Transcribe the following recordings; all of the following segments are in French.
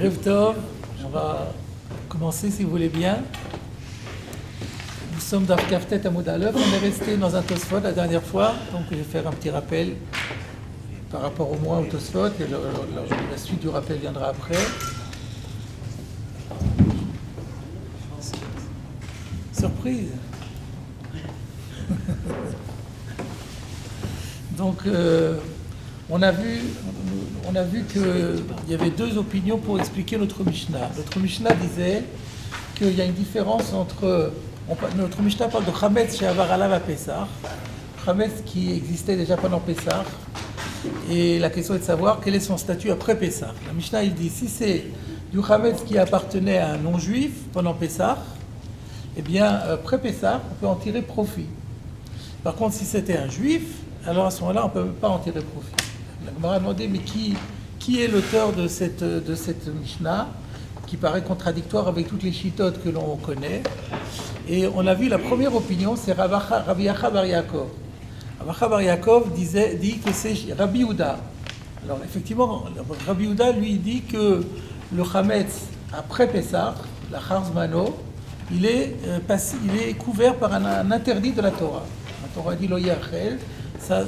Erev Tov, on va commencer si vous voulez bien. Nous sommes dans Kaftet Amoud Aleph, on est resté dans un Tosfot la dernière fois, donc je vais faire un petit rappel par rapport au mois au Tosfot, et la suite du rappel viendra après. Surprise. Donc, on a vu qu'il y avait deux opinions pour expliquer notre Mishnah. Notre Mishnah disait qu'il y a une différence entre... Notre Mishnah parle de Chametz She'avar Alav à Pessah, Chametz qui existait déjà pendant Pessah, et la question est de savoir quel est son statut après Pessah. La Mishnah, il dit, si c'est du Chametz qui appartenait à un non-juif pendant Pessah, eh bien, après Pessah, on peut en tirer profit. Par contre, si c'était un juif, alors à ce moment-là, on ne peut pas en tirer profit. La Gemara a demandé, mais qui est l'auteur de cette Mishnah, qui paraît contradictoire avec toutes les chitotes que l'on connaît. Et on a vu la première opinion, c'est Rabbi Acha bar Yaakov. Rabbi Acha bar Yaakov dit que c'est Rabbi Yehuda. Alors effectivement, Rabbi Yehuda, lui, dit que le Chametz, après Pessah, la Charzmano, il est couvert par un interdit de la Torah. La Torah dit Lo Yachel, ça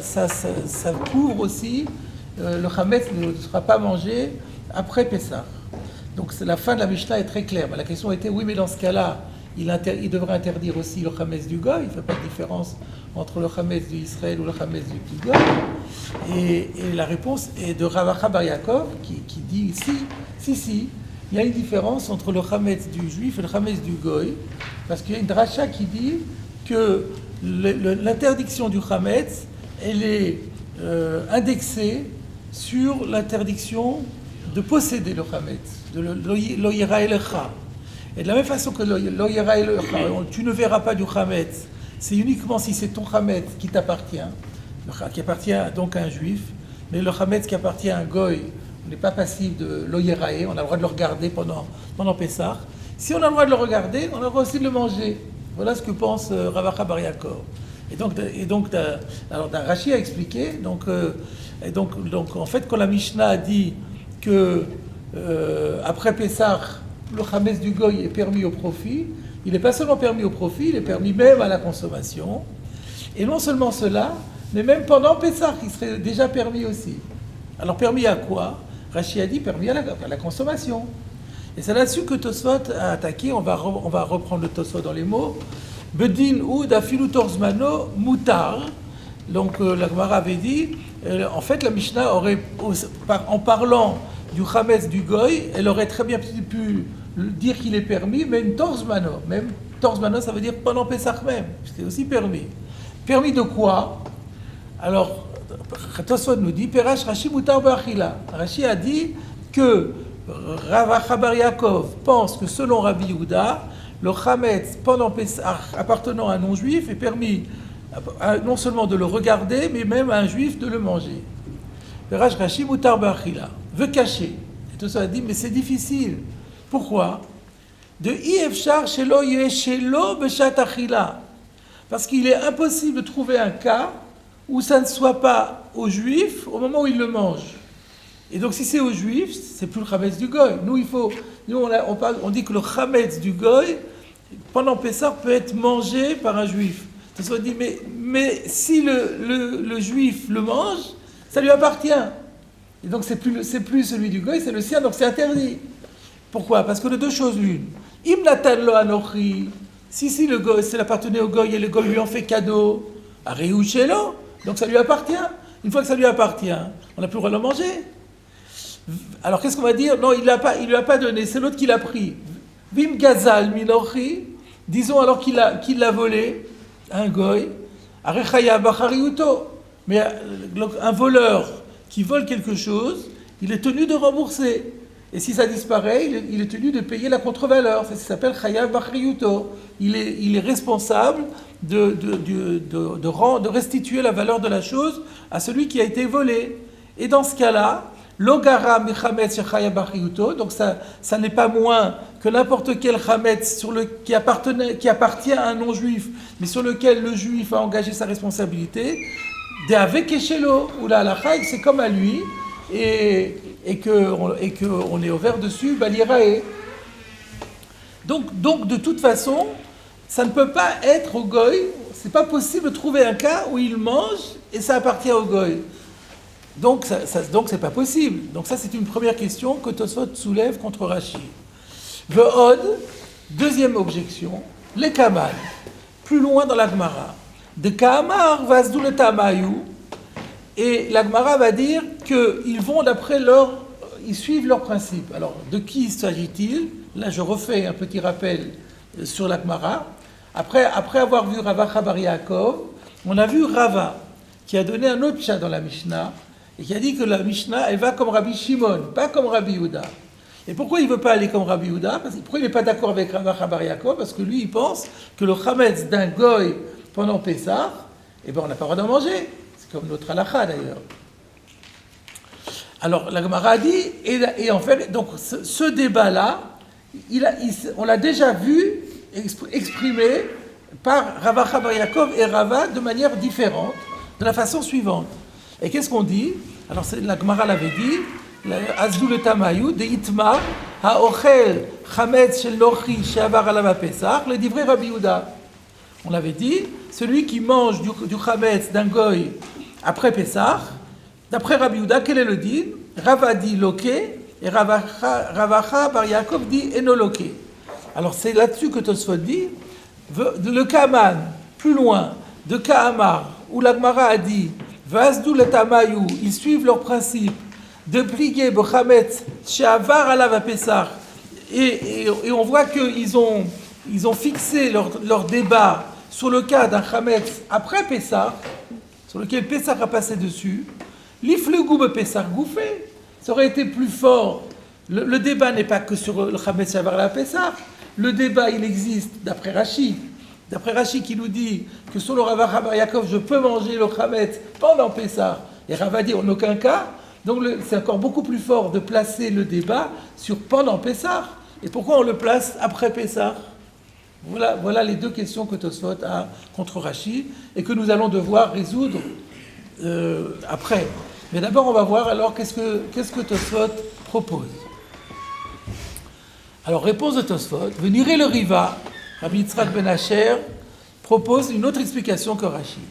couvre aussi, le Chametz ne sera pas mangé après Pessah. Donc la fin de la Mishnah est très claire. Mais la question était, oui, mais dans ce cas-là, il devrait interdire aussi le Chametz du Goy. Il ne fait pas de différence entre le Chametz d'Israël ou le Chametz du petit Goy. Et la réponse est de Rav Acha bar Yaakov qui dit, si, il y a une différence entre le Chametz du juif et le Chametz du Goy, parce qu'il y a une dracha qui dit que l'interdiction du Chametz, elle est indexée sur l'interdiction de posséder le Chametz, de lo yira elecha. Et de la même façon que lo yira elecha, tu ne verras pas du Chametz, c'est uniquement si c'est ton Chametz qui t'appartient, qui appartient donc à un juif, mais le Chametz qui appartient à un Goy, on n'est pas passif de lo yirae, on a le droit de le regarder pendant Pessah. Si on a le droit de le regarder, on a le droit aussi de le manger. Voilà ce que pense Rav Acha bar Yaakov. Et donc alors Rashi a expliqué, donc en fait, quand la Mishnah a dit que après Pessah, le Chametz du Goy est permis au profit, il n'est pas seulement permis au profit, il est permis même à la consommation. Et non seulement cela, mais même pendant Pessah, il serait déjà permis aussi. Alors permis à quoi? Rashi a dit permis à la consommation. Et c'est là-dessus que Tosfot a attaqué, on va reprendre le Tosfot dans les mots. Bedin ou dafilu torzmano mutar. Donc la Gemara avait dit, en fait la Mishnah aurait, en parlant du Chametz du Goy, elle aurait très bien pu dire qu'il est permis, mais une torzmano. Même torzmano, ça veut dire pendant Pessah même. C'est aussi permis. Permis de quoi? Alors, Tosfot nous dit, Perash Rashi mutar ba'achila. Rashi a dit que Rav Acha bar Yaakov pense que selon Rabbi Yehuda, le Chametz pendant Pessah appartenant à un non-juif est permis non seulement de le regarder, mais même à un juif de le manger. Perash Rashi mutar ba'achila. Veut cacher. Et tout ça a dit, mais c'est difficile. Pourquoi? De Ifshar shelo yeshelo beshat achila. Parce qu'il est impossible de trouver un cas où ça ne soit pas aux juifs au moment où ils le mangent. Et donc si c'est aux juifs, c'est plus le Chametz du Goy. Nous on dit que le Chametz du Goy, pendant Pessah, peut être mangé par un juif. Ça dit, mais si le juif le mange, ça lui appartient. Et donc c'est plus celui du Goy, c'est le sien, donc c'est interdit. Pourquoi? Parce que de deux choses l'une. Im natan lo anochi, si le Goy, c'est appartenait au Goy et le Goy lui en fait cadeau, areu shelo, donc ça lui appartient. Une fois que ça lui appartient, on n'a plus le droit de le manger. Alors qu'est-ce qu'on va dire? Non, il lui a pas donné, c'est l'autre qui l'a pris. Vim gazal minochi, disons alors qu'il l'a volé, un Goy, arechaya bachariuto. Mais un voleur qui vole quelque chose, il est tenu de rembourser. Et si ça disparaît, il est tenu de payer la contre-valeur. Ça s'appelle chayav bachariuto. Il est responsable de restituer la valeur de la chose à celui qui a été volé. Et dans ce cas-là, l'ogara mechametz chayav bachariuto, donc ça n'est pas moins que n'importe quel chametz qui appartient à un non-juif, mais sur lequel le juif a engagé sa responsabilité, de avec echelo, ou la halakha, c'est comme à lui. et qu'on est ouvert dessus, balirae. Donc, de toute façon, ça ne peut pas être au goy. C'est pas possible de trouver un cas où il mange et ça appartient au goy. Donc, c'est pas possible. Donc ça, c'est une première question que Tosfot soulève contre Rashi. Ve'od, deuxième objection, les kaman, plus loin dans la Gemara. De Kaamar vasdou le tamayu, et la Gemara va dire qu'ils vont ils suivent leurs principes. Alors, de qui s'agit-il? Là, je refais un petit rappel sur la Gemara. Après avoir vu Rava bar Yaakov, on a vu Rava, qui a donné un autre chat dans la Mishnah, et qui a dit que la Mishnah, elle va comme Rabbi Shimon, pas comme Rabbi Yehuda. Et pourquoi il ne veut pas aller comme Rabbi Yehuda? Pourquoi il n'est pas d'accord avec Rava bar Yaakov? Parce que lui, il pense que le chametz d'un goy pendant Pessah, on n'a pas le droit d'en manger. C'est comme notre halakha d'ailleurs. Alors, la Gemara dit, et en fait, donc ce débat-là, on l'a déjà vu exprimé par Rava bar Yaakov et Rava de manière différente, de la façon suivante. Et qu'est-ce qu'on dit? Alors, la Gemara l'avait dit, Azdu le tamayu, de itmar, ha'ochel, chametz shel nochi, she'avar alav Pesach, le divrei Rabbi Yehuda. On avait dit, celui qui mange du chametz d'un goy après Pesach, d'après Rabbi Yehuda, quel est le din? Rava dit loke, et Rava bar Yaakov dit enoloke. Alors c'est là-dessus que Tosfot dit, le Kaman, plus loin, de Kaamar, où la Gemara a dit, Vasdou le tamayu, ils suivent leur principe de plier Bechametz, She'avar alav Pesach, et on voit qu'ils ont fixé leur débat sur le cas d'un chametz après Pessah, sur lequel Pessah a passé dessus. L'iflegou be Pessah gouffé, ça aurait été plus fort. Le débat n'est pas que sur le chametz She'avar alav Pessah. Le débat, il existe d'après Rashi. D'après Rashi qui nous dit que sur le Rava bar Yaakov, je peux manger le chametz pendant Pessah. Et Rava dit en aucun cas. Donc c'est encore beaucoup plus fort de placer le débat sur pendant Pessah. Et pourquoi on le place après Pessah? Voilà les deux questions que Tosfot a contre Rashi et que nous allons devoir résoudre après. Mais d'abord, on va voir alors qu'est-ce que Tosfot propose. Alors, réponse de Tosfot, Venirez le Riva, Rabbi Yitzhak ben Asher propose une autre explication que Rashi.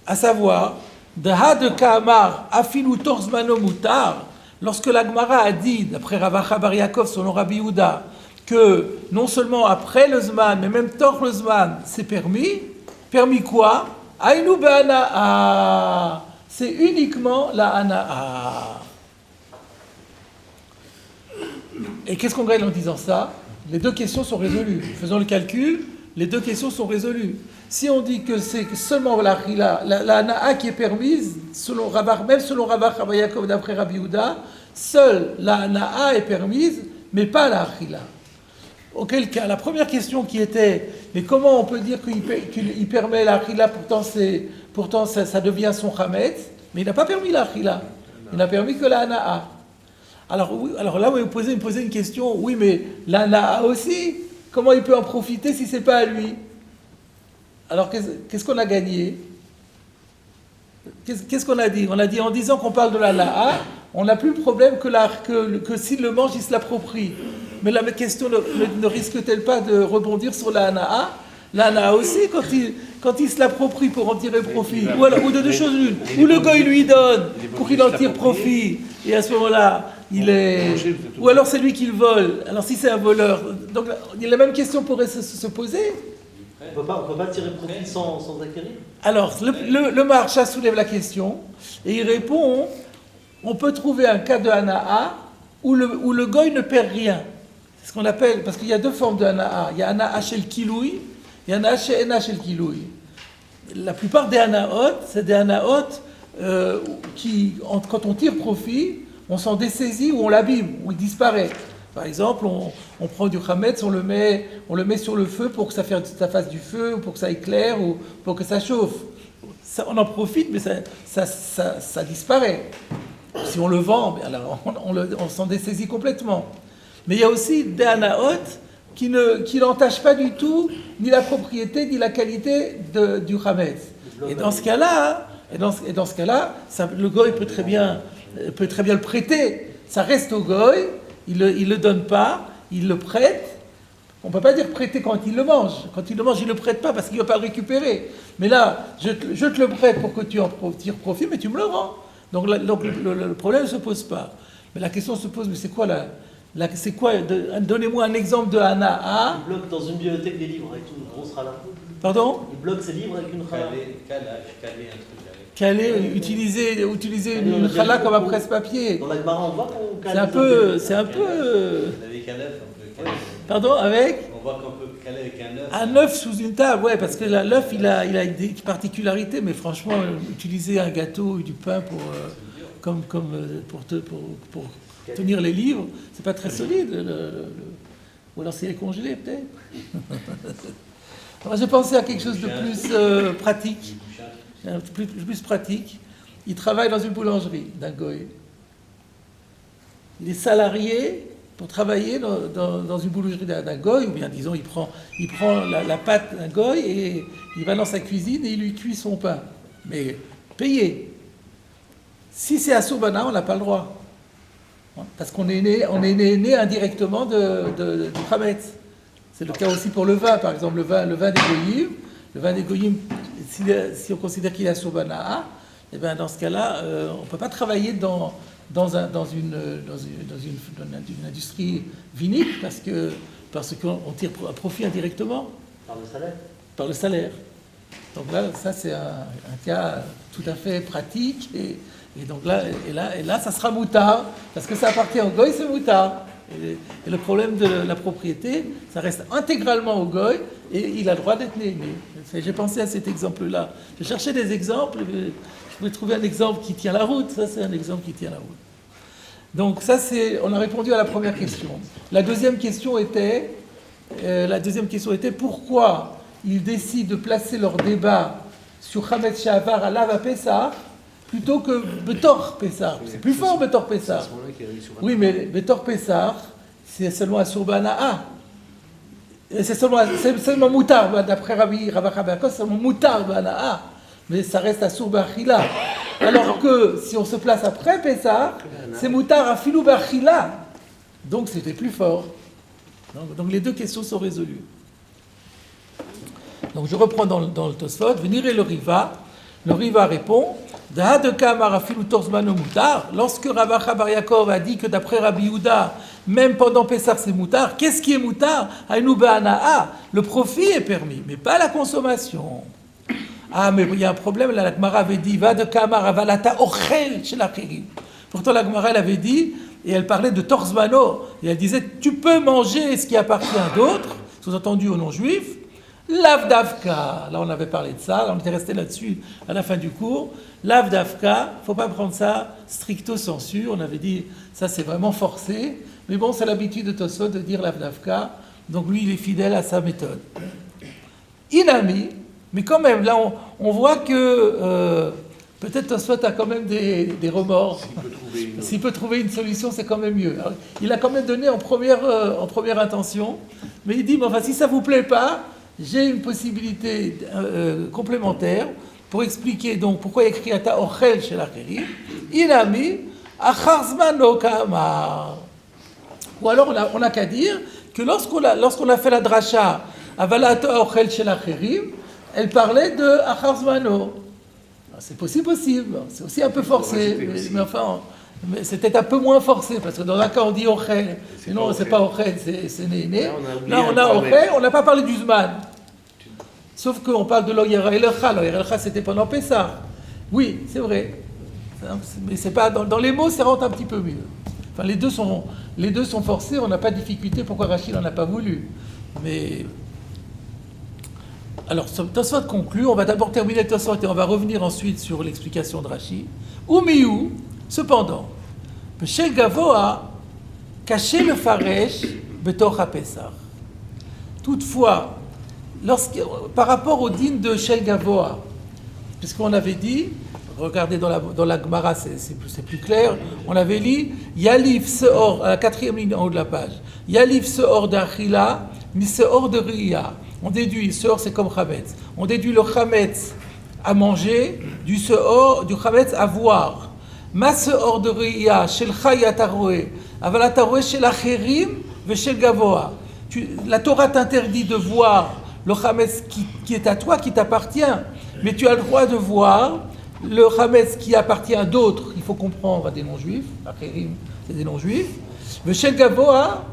À savoir, Daha de Kaamar, Afilu Torzmano Mutar, lorsque la Gemara a dit, d'après Rava bar Yaakov, selon Rabbi Yehuda, que non seulement après le Zman, mais même tort le Zman, c'est permis. Permis quoi? Aïnou be'ana'a. C'est uniquement la ana'a. Et qu'est-ce qu'on gagne en disant ça? Les deux questions sont résolues. Faisons le calcul, les deux questions sont résolues. Si on dit que c'est seulement la ana'a qui est permise, même selon Rava bar Yaakov d'après Rabbi Yehuda, seule la ana'a est permise, mais pas la achila. Auquel cas, la première question qui était, mais comment on peut dire qu'il permet la achila, pourtant ça devient son chametz, mais il n'a pas permis la achila, il n'a permis que la ana'a. Alors là, vous me posez une question, oui, mais la ana'a aussi, comment il peut en profiter si ce n'est pas à lui? Alors qu'est-ce qu'on a gagné? Qu'est-ce qu'on a dit? On a dit en disant qu'on parle de la ana'a, on n'a plus le problème que s'il le mange, il se l'approprie. Mais la question ne risque-t-elle pas de rebondir sur la ana'a? La ana'a aussi, quand il se l'approprie pour en tirer profit, ou de deux choses l'une, ou le goy lui donne pour qu'il en tire profit, et à ce moment-là, ou alors c'est lui qui le vole. Alors si c'est un voleur, donc la même question pourrait se poser. On ne peut pas tirer profit sans acquérir. Alors, le Maharsha soulève la question, et il répond, on peut trouver un cas de ana'a où le goy ne perd rien. C'est ce qu'on appelle, parce qu'il y a deux formes de ana'a. Il y a ana'a shel kiloui, il y a ana'a she'ena shel kiloui. La plupart des anaot, c'est des anaot quand on tire profit, on s'en dessaisit ou on l'abîme, ou il disparaît. Par exemple, on prend du chametz, on le met sur le feu pour que ça fasse du feu, ou pour que ça éclaire, ou pour que ça chauffe. On en profite, mais ça disparaît. Si on le vend, alors on s'en dessaisit complètement. Mais il y a aussi des anaot qui n'entachent pas du tout ni la propriété ni la qualité du chametz. Et dans ce cas-là, Et dans ce cas-là, le goy peut très bien le prêter. Ça reste au goy, il le donne pas, il le prête. On ne peut pas dire prêter quand il le mange. Quand il le mange, il ne le prête pas parce qu'il ne va pas le récupérer. Mais là, je te le prête pour que tu en tires profit, mais tu me le rends. Donc le problème ne se pose pas. Mais la question se pose, mais c'est quoi c'est quoi donnez-moi un exemple de Hana'a. Il bloque dans une bibliothèque des livres avec une grosse rala. Pardon? Il bloque ses livres avec une rala. Caler un truc avec. Utiliser une chala comme un presse-papier. Dans la Gemara, on voit qu'on cale. C'est un peu. Avec un œuf, on peut caler. Pardon, avec? On voit qu'on peut caler avec un œuf. Un œuf sous une table, ouais, parce que l'œuf, il a des particularités, mais franchement, utiliser un gâteau ou du pain pour tenir les livres, c'est pas très solide. Ou alors c'est congelé, peut-être. Alors, j'ai pensé à quelque chose de plus pratique. Plus pratique. Il travaille dans une boulangerie d'un goy. Il est salarié pour travailler dans une boulangerie d'un goy, ou bien disons, il prend la pâte d'un goy et il va dans sa cuisine et il lui cuit son pain. Mais payé. Si c'est à Soubana, on n'a pas le droit. Parce qu'on est né indirectement du Hametz. C'est le cas aussi pour le vin, par exemple, le vin des goyim. Le vin des goyim, si on considère qu'il est à Soubana, eh bien dans ce cas-là, on ne peut pas travailler dans une industrie vinique parce qu'on tire un profit indirectement. Par le salaire. Par le salaire. Donc là, ça c'est un cas tout à fait pratique et donc là, ça sera moutard parce que ça appartient au goy, c'est moutard. Et le problème de la propriété, ça reste intégralement au goy et il a le droit d'être né. J'ai pensé à cet exemple-là. Je cherchais des exemples, je voulais trouver un exemple qui tient la route. Ça, c'est un exemple qui tient la route. Donc ça, on a répondu à la première question. La deuxième question était pourquoi ils décident de placer leur débat sur Hametz Shavar à Lava Pessah plutôt que Betor Pessah. C'est plus fort Betor Pessah. Oui, mais Betor Pessah, c'est seulement à Surbana'a. C'est seulement Moutar, d'après Rabbi Rabakos, c'est seulement Moutar Bana'a. Mais ça reste à Surbachila. Alors que si on se place après Pessah, c'est Moutar à Filou Bachila. Donc c'était plus fort. Donc les deux questions sont résolues. Donc je reprends dans le Tosfot. Venir et le Riva. Le Riva répond lorsque Rabbi Bar Yaakov a dit que d'après Rabbi Yehuda, même pendant Pessah c'est moutar, qu'est-ce qui est moutar? Le profit est permis, mais pas la consommation. Ah, mais il y a un problème, là, la Gemara avait dit pourtant la Gemara elle avait dit, et elle parlait de torzmano, et elle disait tu peux manger ce qui appartient à d'autres, sous-entendu aux non-juifs. L'avdavka, là on avait parlé de ça, on était resté là-dessus à la fin du cours. L'avdavka, il ne faut pas prendre ça stricto sensu, on avait dit ça c'est vraiment forcé, mais bon c'est l'habitude de Tosfot de dire l'avdavka, donc lui il est fidèle à sa méthode. Inami, mais quand même là on voit que peut-être Tosfot a quand même des remords. S'il peut trouver une solution, c'est quand même mieux. Alors, il a quand même donné en première intention, mais il dit mais enfin si ça ne vous plaît pas, j'ai une possibilité complémentaire pour expliquer donc pourquoi il y a écrit Ata Ochel chez l'Acherim. Inami Acharzmano Kamar. Ou alors on n'a qu'à dire que lorsqu'on a fait la dracha Avalata Ochel chez l'Acherim, elle parlait de Acharzmano. C'est possible, c'est aussi un peu forcé, mais enfin c'était un peu moins forcé, parce que dans un cas on dit Ochel, sinon c'est pas Ochel, c'est Néné. Là on a Ochel, on n'a pas parlé du Zman. Sauf qu'on parle de l'Oyera Elecha, l'Oyera Elecha c'était pendant Pessah. Oui, c'est vrai. Mais c'est pas, dans les mots, ça rentre un petit peu mieux. Enfin, les deux sont forcés, on n'a pas de difficulté, pourquoi Rachid n'en a pas voulu. Mais. Alors, Tosfot conclut, on va d'abord terminer Tosfot et on va revenir ensuite sur l'explication de Rachid. Oumiou, cependant, Shel Gavoa, caché le Faresh, Betor HaPessah. Toutefois, par rapport au din de Shel Gavoa, puisqu'on avait dit, regardez dans la Gemara, c'est plus clair, on avait dit Yalif Seor, à la 4e ligne en haut de la page, Yalif Seor d'Achila, mi Seor de Riya. On déduit, Seor c'est comme Chametz, on déduit le Chametz à manger, du seor, du chametz à voir. Ma seor de Ria, shelcha yataroé, aval ataroé shel acherim ve shel gavoa. La Torah t'interdit de voir le chametz qui est à toi, qui t'appartient, mais tu as le droit de voir le chametz qui appartient à d'autres. Il faut comprendre à des non-juifs, acherim, c'est des non-juifs. Ve shel gavoa,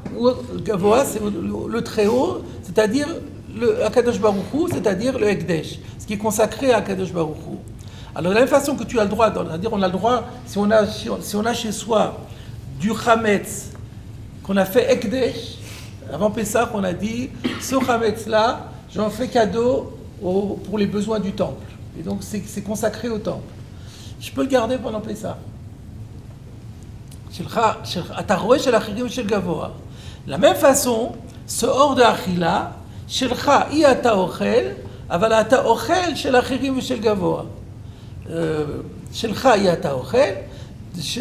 gavoa c'est le très haut, c'est-à-dire le Akadosh Baruch Hu, c'est-à-dire le Ekdesh, ce qui est consacré à Akadosh Baruch Hu. Alors de la même façon que tu as le droit, c'est-à-dire on a le droit, si on a chez soi du Chametz qu'on a fait Ekdesh, avant Pessah on a dit, ce Chametz-là, j'en fais cadeau pour les besoins du temple. Et donc c'est consacré au temple. Je peux le garder pendant Pessah. La même façon, ce hors de Achila, Shelcha i ata ochel, aval ata ochel shel achirim shel gavoa. Shelcha i ata ochel,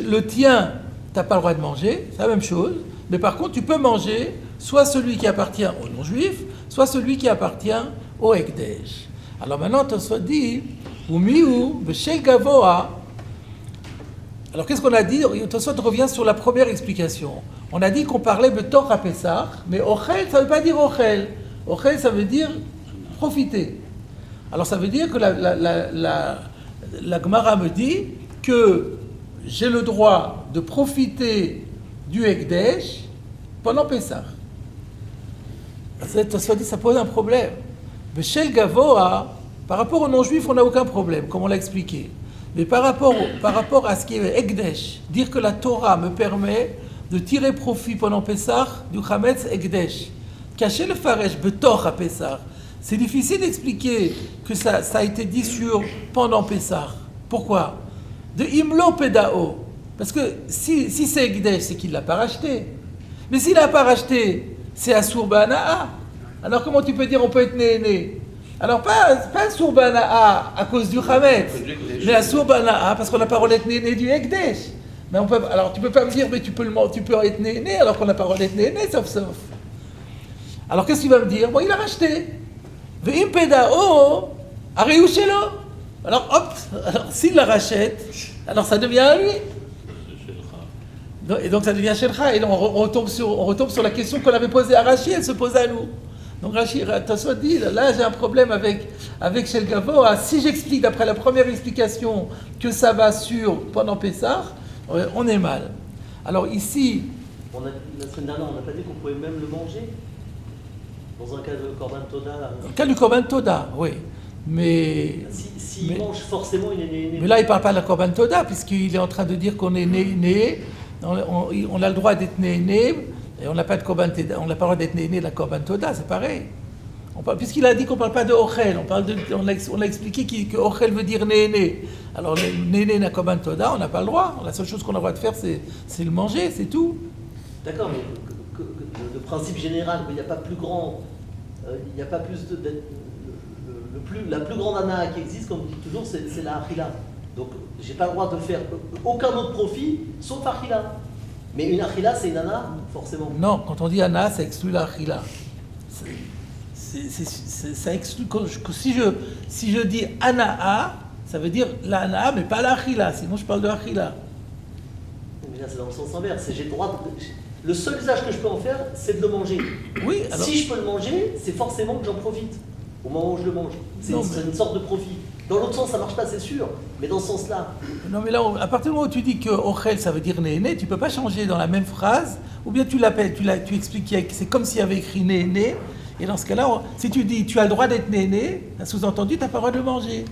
le tien, t'as pas le droit de manger, c'est la même chose. Mais par contre, tu peux manger soit celui qui appartient aux non-juifs, soit celui qui appartient au Ekdesh. Alors maintenant, Tosfot dit, umiu b'shel gavoa. Alors qu'est-ce qu'on a dit? Tosfot revient sur la première explication. On a dit qu'on parlait de Torah Pessah, mais ochel, ça ne veut pas dire ochel. Ochel, ça veut dire profiter. Alors ça veut dire que la Gemara me dit que j'ai le droit de profiter du Ekdesh pendant Pessah. Ça pose un problème. Mais chez le Gavoa, par rapport aux non-juifs, on n'a aucun problème, comme on l'a expliqué. Mais par rapport à ce qui est Ekdesh, dire que la Torah me permet de tirer profit pendant Pessah du Chametz Ekdesh, cacher le Faresh Betor à Pessah, c'est difficile d'expliquer que ça a été dit sur pendant Pessah. Pourquoi? De Imlo Pedao. Parce que si c'est Ekdesh, c'est qu'il ne l'a pas racheté. Mais s'il ne l'a pas racheté, c'est Asur Bana'a. Alors comment tu peux dire on peut être né? Alors pas Asur Bana'a à cause du Chametz, mais Asur Bana'a parce qu'on n'a pas le droit d'être né du Ekdesh. Mais alors tu peux pas me dire mais tu peux être né alors qu'on n'a pas le droit d'être né sauf. Alors qu'est-ce qu'il va me dire? Bon, il a racheté. Ve'im pedao areu shelo. Alors hop, s'il la rachète, alors ça devient à lui. Et donc ça devient Shelcha. Et donc on retombe sur la question qu'on avait posée à Rashi, elle se pose à nous. Donc Rashi, Tosfot dit, là j'ai un problème avec Shel Gavoa. Si j'explique d'après la première explication que ça va sur pendant Pessah, on est mal. Alors ici... La semaine dernière, on n'a pas dit qu'on pouvait même le manger? Dans un cas de Korban Toda. Dans le cas du Korban Toda, oui. Mais. S'il mange, forcément, il est né. Mais là, il ne parle pas de la Korban Toda, puisqu'il est en train de dire qu'on est né. On a le droit d'être né, et on n'a pas de Korban Toda. On n'a pas le droit d'être né de la Korban Toda, c'est pareil. Puisqu'il a dit qu'on ne parle pas de Ochel, on a expliqué que Ochel veut dire né. Alors, né de la Korban Toda, on n'a pas le droit. La seule chose qu'on a le droit de faire, c'est le manger, c'est tout. D'accord, mais le principe général, il n'y a pas plus grand, il n'y a pas plus la plus grande ana qui existe, comme on dit toujours, c'est la achila. Donc, j'ai pas le droit de faire aucun autre profit sauf achila. Mais une achila, c'est une ana, forcément. Non, quand on dit ana, ça exclut la achila. Ça exclut. Si je dis anaa, ça veut dire la ana, mais pas la achila. Sinon, je parle de achila. Mais là, c'est dans le sens inverse. J'ai le droit le seul usage que je peux en faire, c'est de le manger. Oui, alors... Si je peux le manger, c'est forcément que j'en profite au moment où je le mange. C'est une sorte de profit. Dans l'autre sens, ça marche pas, c'est sûr. Mais dans ce sens-là... Non, mais là, à partir du moment où tu dis que Ochel, ça veut dire né, tu peux pas changer dans la même phrase, ou bien tu l'appelles, tu expliques que c'est comme s'il y avait écrit né, et dans ce cas-là, si tu dis tu as le droit d'être né, sous-entendu, tu n'as pas le droit de le manger.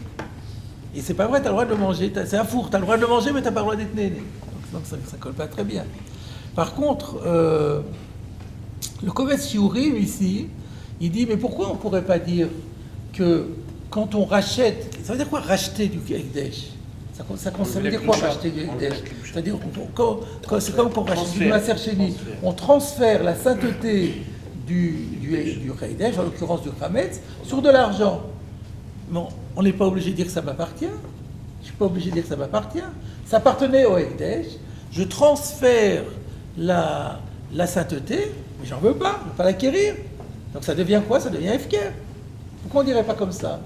Et c'est pas vrai, tu as le droit de le manger. C'est un four, tu as le droit de le manger, mais tu n'as pas le droit d'être né. Donc ça colle pas très bien. Par contre, le Kovetz Shiurim ici, il dit, mais pourquoi on ne pourrait pas dire que quand on rachète, ça veut dire quoi racheter du Ekdesh? Ça veut dire quoi racheter du Ekdesh? C'est-à-dire, c'est comme qu'on rachète du Maaser Sheni. On transfère la sainteté du Ekdesh, en l'occurrence du Chametz, sur de l'argent. Bon, on n'est pas obligé de dire que ça m'appartient. Je ne suis pas obligé de dire que ça m'appartient. Ça appartenait au Ekdesh. Je transfère la sainteté, mais j'en veux pas, je ne veux pas l'acquérir. Donc ça devient quoi? Ça devient Hefker. Pourquoi on ne dirait pas comme ça?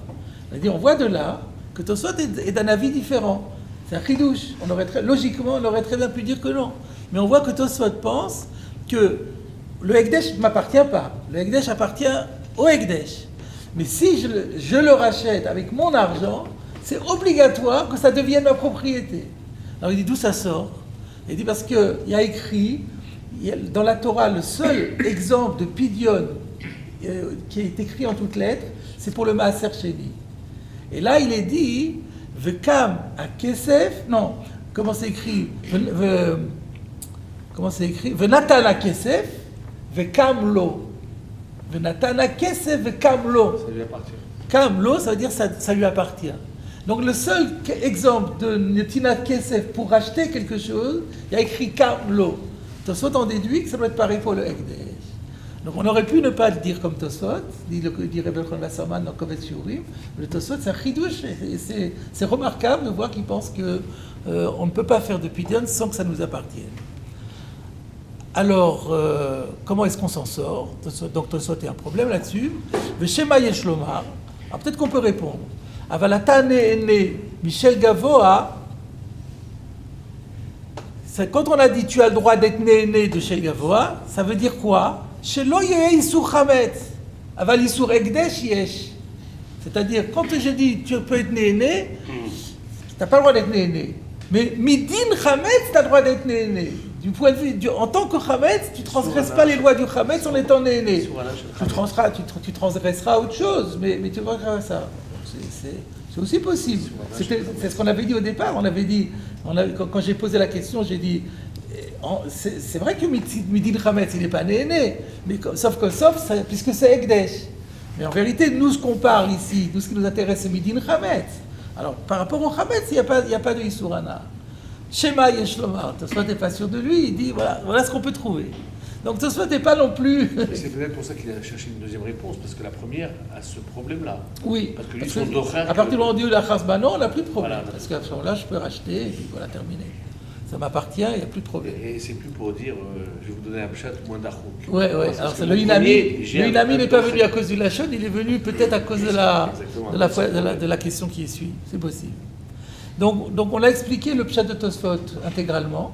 On voit de là que Tosfot est d'un avis différent. C'est un chidouche. Logiquement, on aurait très bien pu dire que non. Mais on voit que Tosfot pense que le Ekdesh ne m'appartient pas. Le Ekdesh appartient au Ekdesh. Mais si je le rachète avec mon argent, c'est obligatoire que ça devienne ma propriété. Alors il dit d'où ça sort? Il dit parce qu'il y a écrit, dans la Torah, le seul exemple de Pidyon qui est écrit en toutes lettres, c'est pour le Maaser Sheni. Et là, il est dit, Vekam à Kesef, non, comment c'est écrit? Comment c'est écrit? Venatan à Kesef, Vekam lo. Venatan à Kesef, Vekam lo. Ça lui appartient. Kam lo, ça veut dire ça lui appartient. Donc le seul exemple de Netinat Kesef pour racheter quelque chose, il y a écrit Kam lo. Tosfot en déduit que ça doit être pareil pour le Ekdesh. Donc on aurait pu ne pas le dire comme Tosfot, dit Rebbe Elchanan Wasserman dans Kovetz Shiurim. Le Tosfot, c'est un chidouche, et c'est remarquable de voir qu'il pense que on ne peut pas faire de Pidyon sans que ça nous appartienne. Alors, comment est-ce qu'on s'en sort? Donc Tosfot est un problème là-dessus. Veshema yesh lomar. Alors peut-être qu'on peut répondre. Avalata ne Michel Gavoa. Quand on a dit tu as le droit d'être né de Shel Gavoa, ça veut dire quoi? Shelo yeh isur chametz, aval isur ekdesh yesh. C'est-à-dire, quand je dis tu peux être né, tu n'as pas le droit d'être né. Mais midin chametz, tu as le droit d'être né. Du point de vue, en tant que chametz, tu ne transgresses pas les lois du chametz en étant né. Tu transgresseras autre chose, mais tu ne verras ça. C'est aussi possible. C'est ce qu'on avait dit au départ. On avait dit, quand j'ai posé la question, j'ai dit, c'est vrai que Midin Chametz, il n'est pas né, mais sauf puisque c'est Ekdesh. Mais en vérité, nous, ce qu'on parle ici, nous, ce qui nous intéresse, c'est Midin Chametz. Alors, par rapport au Chametz, il n'y a pas de Isurana. Shema Yesh Lomar, Tosfot n'est pas sûr de lui, il dit, voilà ce qu'on peut trouver. Donc Tosfot n'est pas non plus... C'est peut-être pour ça qu'il a cherché une deuxième réponse, parce que la première a ce problème-là. Oui, parce que lui, son frère... À partir du moment où on dit la Chasbano, on n'a plus de problème. Voilà. Parce qu'à ce moment-là, je peux racheter, et puis voilà, terminé. Ça m'appartient, il n'y a plus de problème. Et c'est plus pour dire, je vais vous donner un pshat moins d'archouk. Oui. Alors le Inami n'est pas venu à cause du Lachon, il est venu peut-être à cause de la question qui suit. C'est possible. Donc on a expliqué le pshat de Tosfot intégralement.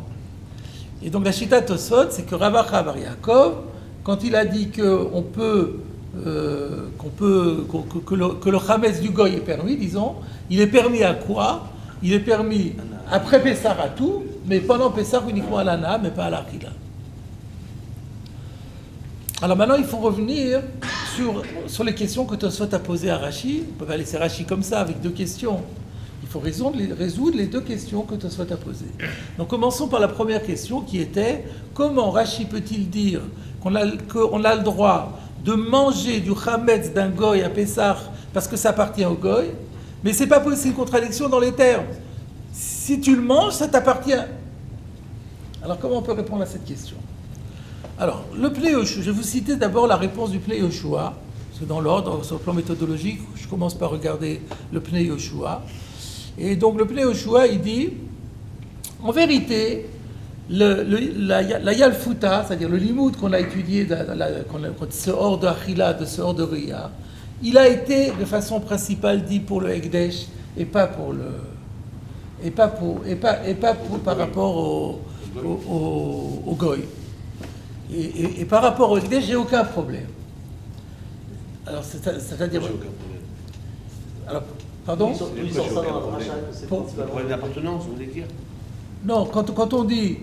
Et donc la chita de Tosfot, c'est que Rav Acha bar Yaakov, quand il a dit que le chametz du goy est permis, disons, il est permis à quoi? Il est permis après Pessah à tout, mais pendant Pessah uniquement à l'ana, mais pas à l'achila. Alors maintenant, il faut revenir sur les questions que Tosfot a posées à Rashi. On ne peut pas laisser Rashi comme ça avec deux questions. Il faut résoudre les deux questions que Tosfot a posées. Donc commençons par la première question qui était comment Rashi peut-il dire qu'on a le droit de manger du chametz d'un goy à Pessah parce que ça appartient au goy, mais c'est pas possible, c'est une contradiction dans les termes. Si tu le manges, ça t'appartient. Alors comment on peut répondre à cette question? Alors, le Pnei Yoshua, je vais vous citer d'abord la réponse du Pnei Yoshua, parce que dans l'ordre, sur le plan méthodologique, je commence par regarder le Pnei Yoshua. Et donc le Pnei Yoshua, il dit, en vérité, la Yalfuta, c'est-à-dire le limoud qu'on a étudié, ce hors de Achila, de ce hors de Ria, il a été de façon principale dit pour le Ekdesh et pas pour le... par rapport au Goy. Et par rapport au Ekdesh, j'ai aucun problème. Alors, c'est-à-dire... J'ai aucun problème. Alors, pardon? Ils sortent ça dans la paracha, que c'est Le principalement... problème d'appartenance, vous voulez dire? Non, quand on dit,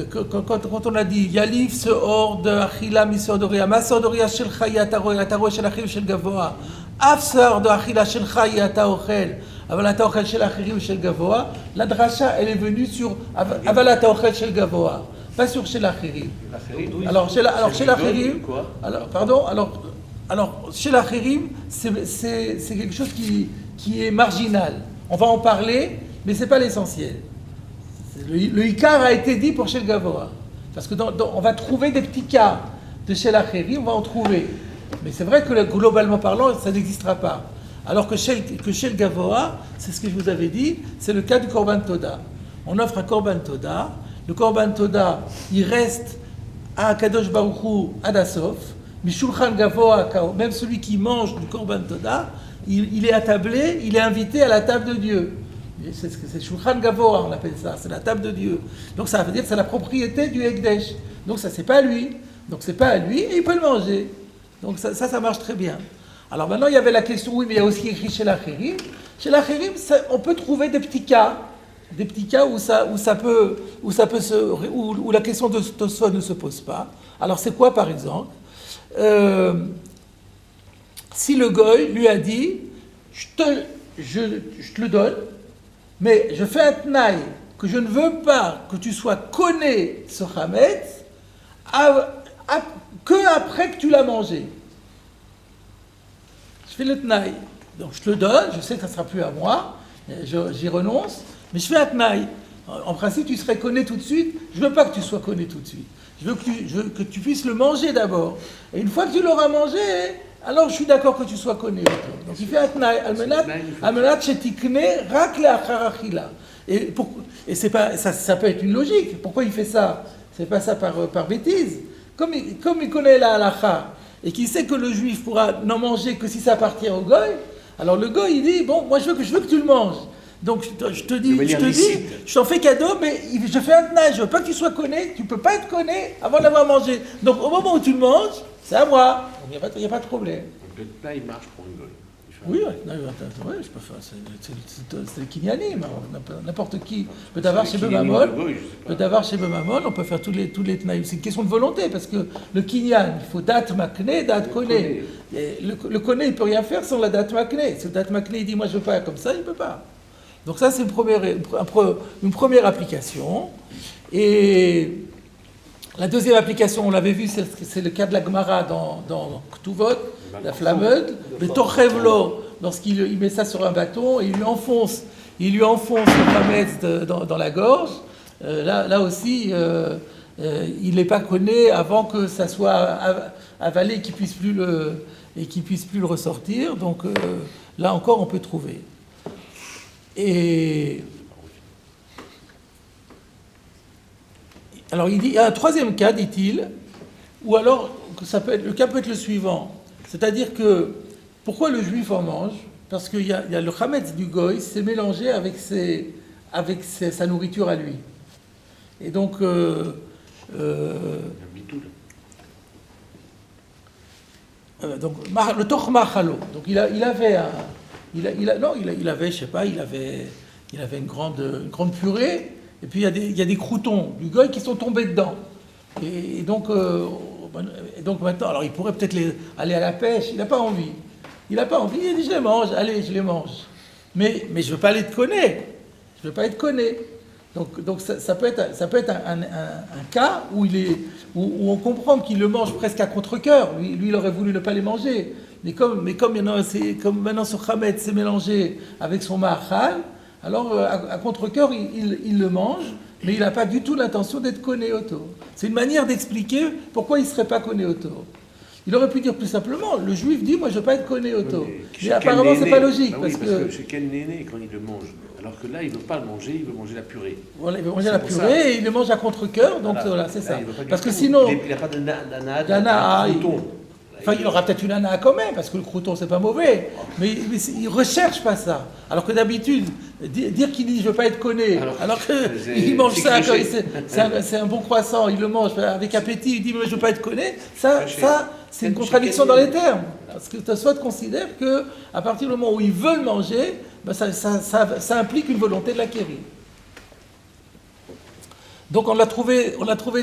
quand on a dit Yalif ce hors de Achila misodoria, masodoria shel chaya ataro shel achil shel gavoa, af ce hors de Achila shel chaya ataochel, aval ataochel shel achil shel gavoa, la dracha elle est venue sur aval ataochel shel gavoa, pas sur shel achirim. Alors chez l'achirim, alors chez l'achirim, c'est quelque chose qui est marginal. On va en parler, mais c'est pas l'essentiel. Le Icar a été dit pour Shel Gavoa. Parce que on va trouver des petits cas de Shel Acheri, on va en trouver. Mais c'est vrai que globalement parlant, ça n'existera pas. Alors que Shel Gavoa, c'est ce que je vous avais dit, c'est le cas du Korban Toda. On offre un Korban Toda. Le Korban Toda, il reste à Kadosh Baruch Hu Adasof. Mishulchan Gavoa, même celui qui mange du Korban Toda, il est attablé, il est invité à la table de Dieu. C'est Shulchan Gavoa, on appelle ça, c'est la table de Dieu. Donc ça veut dire que c'est la propriété du Ekdesh. Donc ça, c'est pas à lui. Donc c'est pas à lui et il peut le manger. Donc ça marche très bien. Alors maintenant, il y avait la question, oui, mais il y a aussi écrit chez l'Acherim. Chez l'Acherim, on peut trouver des petits cas où la question de Tosfot ne se pose pas. Alors c'est quoi, par exemple si le goy lui a dit, je te le donne, mais je fais un tnaï que je ne veux pas que tu sois conné ce chametz que après que tu l'as mangé. Je fais le tnaï. Donc je te le donne, je sais que ça ne sera plus à moi, j'y renonce, mais je fais un tnaï. En principe, tu serais conné tout de suite. Je ne veux pas que tu sois conné tout de suite. Je veux que tu puisses le manger d'abord. Et une fois que tu l'auras mangé, alors je suis d'accord que tu sois connu. Donc il fait un tnaï, almenat shetikne rak le'achar achila. Et c'est pas, ça peut être une logique. Pourquoi il fait ça? C'est pas ça par bêtise. Comme il connaît la halacha et qu'il sait que le juif pourra n'en manger que si ça appartient au goy, alors le goy il dit, bon, moi je veux que tu le manges. Donc je te dis, je t'en fais cadeau, mais je fais un tnaï, je veux pas que tu sois conné, tu peux pas être conné avant d'avoir mangé. Donc au moment où tu le manges, c'est à moi. Il n'y a pas de problème. Le tnaï marche pour une goy. Oui, je peux faire. C'est le kinyanim. N'importe qui peut avoir chez Bemamol. On peut faire tous les tnaïs. C'est une question de volonté, parce que le kinyan, il faut date makné, date koné. Le koné, il ne peut rien faire sans la date makné. Si le date makné, il dit, moi je veux pas comme ça, il ne peut pas. Donc ça, c'est une première application. Et la deuxième application, on l'avait vu, c'est le cas de la Gemara dans Ktuvot, la flammeuse, le torchevlo, lorsqu'il met ça sur un bâton et il lui enfonce le chametz dans la gorge. Là aussi, il n'est pas connu avant que ça soit avalé et qu'il puisse plus le ressortir. Donc là encore, on peut trouver. Et alors il dit, il y a un troisième cas, dit-il, ou alors le cas peut être le suivant. C'est-à-dire que, pourquoi le juif en mange? Parce qu'il y a le chametz du goy, c'est mélangé avec sa nourriture à lui. Et donc, le toch machalo. Donc il avait une grande purée, et puis il y a des croûtons du goy qui sont tombés dedans. Et donc maintenant, alors il pourrait peut-être aller à la pêche, il n'a pas envie. Il dit je les mange, allez, je les mange. Mais je ne veux pas être conné. Donc ça peut être un cas où on comprend qu'il le mange presque à contre-cœur. Lui, il aurait voulu ne pas les manger. Mais comme maintenant ce chametz s'est mélangé avec son ma'achal, alors à contre-cœur, il le mange, mais il n'a pas du tout l'intention d'être conné autour. C'est une manière d'expliquer pourquoi il ne serait pas conné autour. Il aurait pu dire plus simplement, le juif dit, moi je ne veux pas être conné autour. Mais apparemment, ce n'est pas logique. Parce que chez quel néné, quand il le mange, alors que là, il ne veut pas le manger, il veut manger la purée. Voilà, il veut manger la purée et il le mange à contre-cœur, donc voilà, c'est ça. Parce que sinon... Il n'a pas d'ana, Enfin, il aura peut-être une ana quand même, parce que le crouton, c'est pas mauvais. Mais il ne recherche pas ça. Alors que d'habitude, dire qu'il dit je ne veux pas être conné, alors qu'il mange ça, c'est un bon croissant, il le mange avec appétit, il dit mais je ne veux pas être conné, ça c'est une contradiction dans les termes. Parce que Tosfot considère qu'à partir du moment où il veut le manger, ben ça implique une volonté de l'acquérir. Donc on a trouvé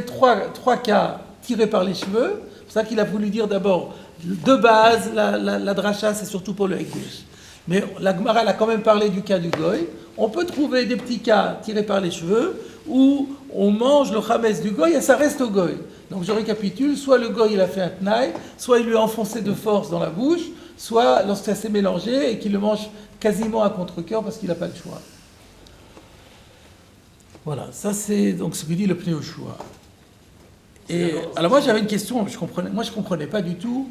trois cas tirés par les cheveux. C'est ça qu'il a voulu dire d'abord. De base, la dracha, c'est surtout pour le Ekdesh. Mais la Gemara a quand même parlé du cas du goy. On peut trouver des petits cas tirés par les cheveux où on mange le chametz du goy et ça reste au goy. Donc je récapitule, soit le goy il a fait un tnaï, soit il lui a enfoncé de force dans la bouche, soit lorsque ça s'est mélangé et qu'il le mange quasiment à contre-cœur parce qu'il n'a pas le choix. Voilà, ça c'est donc ce que dit le Pnei Yehoshua. Et alors moi j'avais une question, je comprenais pas du tout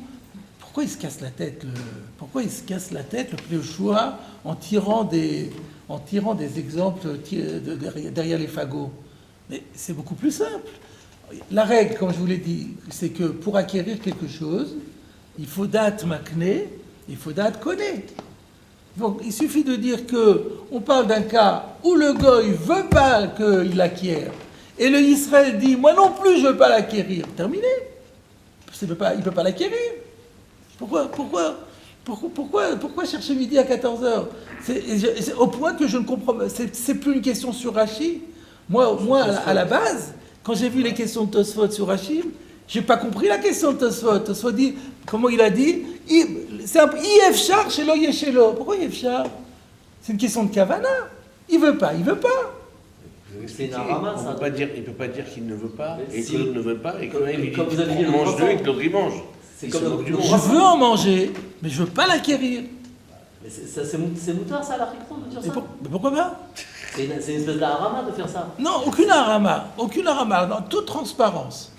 pourquoi il se casse la tête le Pnei Yehoshua en tirant des exemples derrière les fagots. Mais c'est beaucoup plus simple. La règle, comme je vous l'ai dit, c'est que pour acquérir quelque chose, il faut date makné, il faut date koné. Donc il suffit de dire qu'on parle d'un cas où le goy ne veut pas qu'il l'acquiert, et le Israël dit, moi non plus je ne veux pas l'acquérir. Terminé. Il ne peut pas l'acquérir. Pourquoi chercher midi à 14h? C'est au point que je ne comprends pas. C'est plus une question sur Rashi. Moi à la base, quand j'ai vu les questions de Tosfot sur Rashi, je n'ai pas compris la question de Tosfot. Tosfot dit, comment il a dit? C'est un Yefchar chez lo yeshelo. Pourquoi Yefchar? C'est une question de Kavana. Il ne veut pas. C'est une arama, ça. Il ne peut pas dire qu'il ne veut pas, et Si. que l'autre ne veut pas, et que l'un il dit Comme vous avez dit on mange l'autre deux fois. et que l'autre il mange. C'est Ils comme se le- moquent du le- monde. Je veux en manger, mais je ne veux pas l'acquérir. Mais c'est moutard, ça, la Rikron, de dire ça? Mais pourquoi pas? C'est une espèce d'arama de faire ça. Non, aucune arama, dans toute transparence.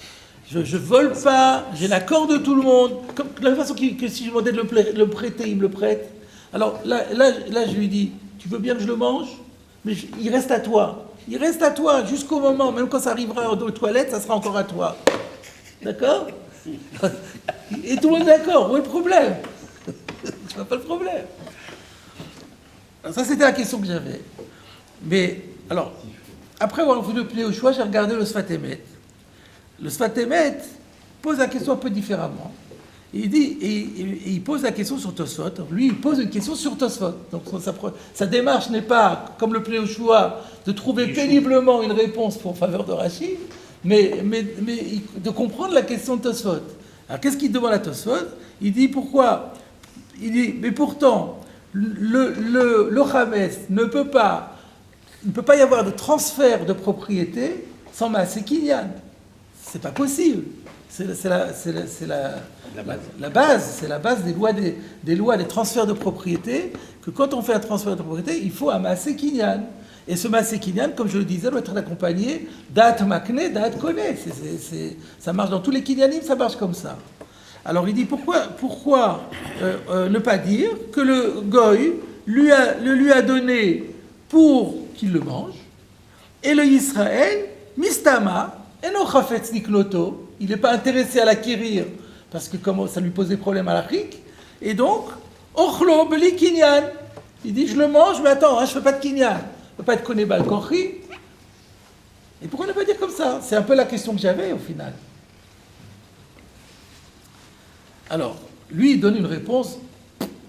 Je ne vole pas, j'ai l'accord de tout le monde. Comme, de la même façon que si je demandais de le prêter, il me le prête. Alors là, je lui dis, tu veux bien que je le mange? Mais il reste à toi. Il reste à toi jusqu'au moment, même quand ça arrivera aux toilettes, ça sera encore à toi. D'accord? Et tout le monde est d'accord, où est le problème? Je vois pas le problème. Alors ça, c'était la question que j'avais. Mais, alors, après avoir vu le Pléo choix, j'ai regardé le Sfat Emet. Le Sfat Emet pose la question un peu différemment. Il dit, et il pose la question sur Tosfot. Lui, il pose une question sur Tosfot. Donc sa démarche n'est pas, comme le Pléo choix, de trouver péniblement une réponse en faveur de Rashi, mais de comprendre la question de Tosfot. Alors, qu'est-ce qu'il demande à Tosfot? Il dit, pourquoi? Il dit, mais pourtant, le Hametz ne peut pas y avoir de transfert de propriété sans Maaseh Kinyan. C'est pas possible. C'est la base des lois des transferts de propriété, que quand on fait un transfert de propriété, il faut un Maaseh Kinyan. Et ce Maaseh Kinyan, comme je le disais, doit être accompagné d'At Makne, d'At Kone. Ça marche dans tous les Kinyanim, ça marche comme ça. Alors il dit, pourquoi ne pas dire que le Goy lui a donné pour qu'il le mange, et le Israël, Mistama, et no chafetz niknoto, il n'est pas intéressé à l'acquérir, parce que comme ça lui posait problème à l'Afrique, et donc, ochlo beli kinyan, il dit, je le mange, mais attends, je ne fais pas de kinyan, je ne peux pas être konebal korchi. Et pourquoi ne pas dire comme ça? C'est un peu la question que j'avais au final. Alors, lui, il donne une réponse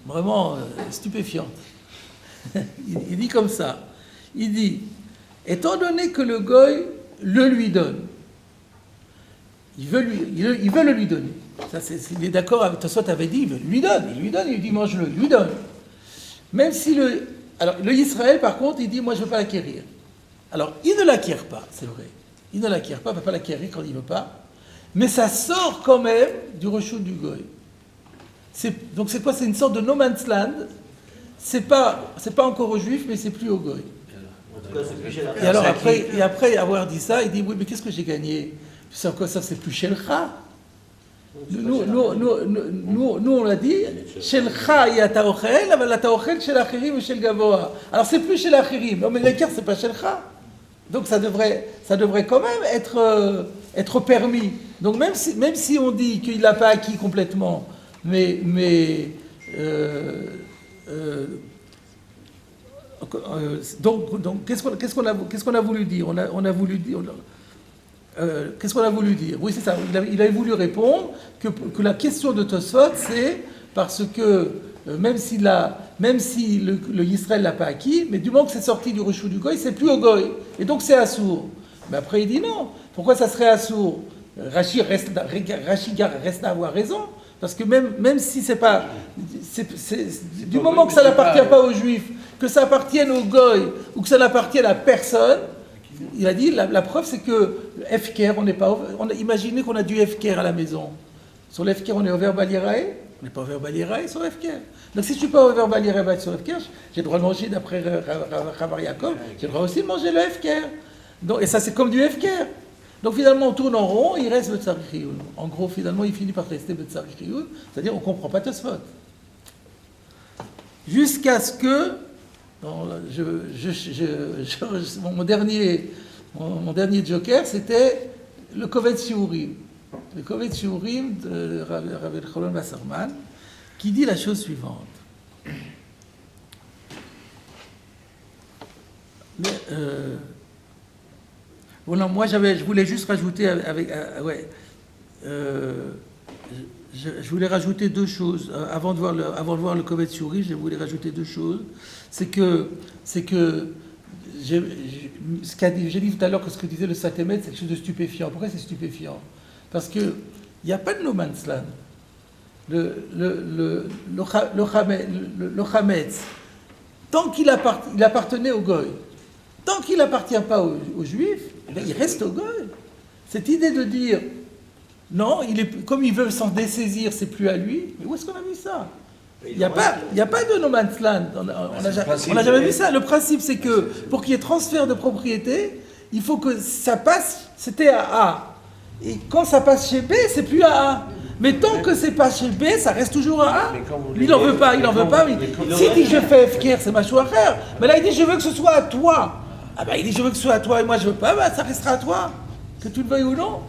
vraiment stupéfiante. Il dit comme ça. Il dit, étant donné que le Goy le lui donne, il veut le lui donner. Ça, il est d'accord avec Tosfot avait dit, il lui donne, il dit mange-le, il lui donne. Même si alors le Israël, par contre, il dit, moi je ne veux pas l'acquérir. Alors, il ne l'acquiert pas, c'est vrai. Il ne l'acquiert pas, il ne peut pas l'acquérir quand il ne veut pas. Mais ça sort quand même du rechut du Goy. Donc c'est quoi? C'est une sorte de no man's land. C'est pas encore aux Juifs, mais c'est plus aux Goy. En tout cas, c'est plus chez la Et alors après avoir dit ça, il dit, oui, mais qu'est-ce que j'ai gagné? C'est quoi ça? C'est plus Shelcha. Nous, on l'a dit, Shelcha y a Taochel, mais la Taochel chez l'Achirim et chez le Gavoa. Alors c'est plus chez l'Achirim, mais l'écart c'est pas Shelcha. Donc ça devrait quand même être permis. Donc même si on dit qu'il l'a pas acquis complètement, donc qu'est-ce qu'on a voulu dire? On a voulu dire. Qu'est-ce qu'on a voulu dire? Oui, c'est ça. Il a voulu répondre que la question de Tosfot, c'est parce que même si le Israël l'a pas acquis, mais du moment que c'est sorti du rechut du Goy, c'est plus au Goy. Et donc c'est assour. Mais après il dit non. Pourquoi ça serait assour? Rashi reste à avoir raison. Parce que même si c'est pas... du moment que ça n'appartient pas aux Juifs, que ça appartienne au Goy, ou que ça n'appartienne à personne, il a dit, la preuve c'est que FKR, imaginez qu'on a du FKR à la maison. Sur l'FKR, on est au verbe Balirae, on n'est pas au verbe Balirae sur FKR. Donc si je ne suis pas au verbe Balirae sur FKR, j'ai le droit de manger, d'après Rav Yaakov, j'ai le droit aussi de manger le FKR. Et ça c'est comme du FKR. Donc finalement on tourne en rond, il reste Betzarich Chiyun. En gros, finalement, il finit par rester Betzarich Chiyun, c'est-à-dire on ne comprend pas Tosfot. Jusqu'à ce que... mon dernier joker, c'était le Kovetz Shiurim. Le Kovetz Shiurim de Rav Elcholon Wasserman, qui dit la chose suivante. Mais, voilà, moi, je voulais juste rajouter je voulais rajouter deux choses. Avant de voir le Kovetz Shiurim, je voulais rajouter deux choses. C'est que j'ai dit tout à l'heure que ce que disait le Satémet, c'est quelque chose de stupéfiant. Pourquoi c'est stupéfiant? Parce qu'il n'y a pas de no man's land. Le Chametz, tant qu'il appartenait au Goy, tant qu'il n'appartient pas aux Juifs, il reste au Goy. Cette idée de dire, non, comme il veut s'en dessaisir, c'est plus à lui, mais où est-ce qu'on a vu ça? Il n'y a pas de no man's land, on n'a jamais vu ça. Le principe, c'est que pour qu'il y ait transfert de propriété, il faut que ça passe, c'était à A. Et quand ça passe chez B, c'est plus à A. Mais tant que c'est pas chez B, ça reste toujours à A. Lui, il n'en veut pas, S'il dit je fais FKR, c'est ma choix frère. Mais là, il dit je veux que ce soit à toi. Ah ben, il dit je veux que ce soit à toi et moi je veux pas, ben, ça restera à toi. Que tu le veuilles ou non.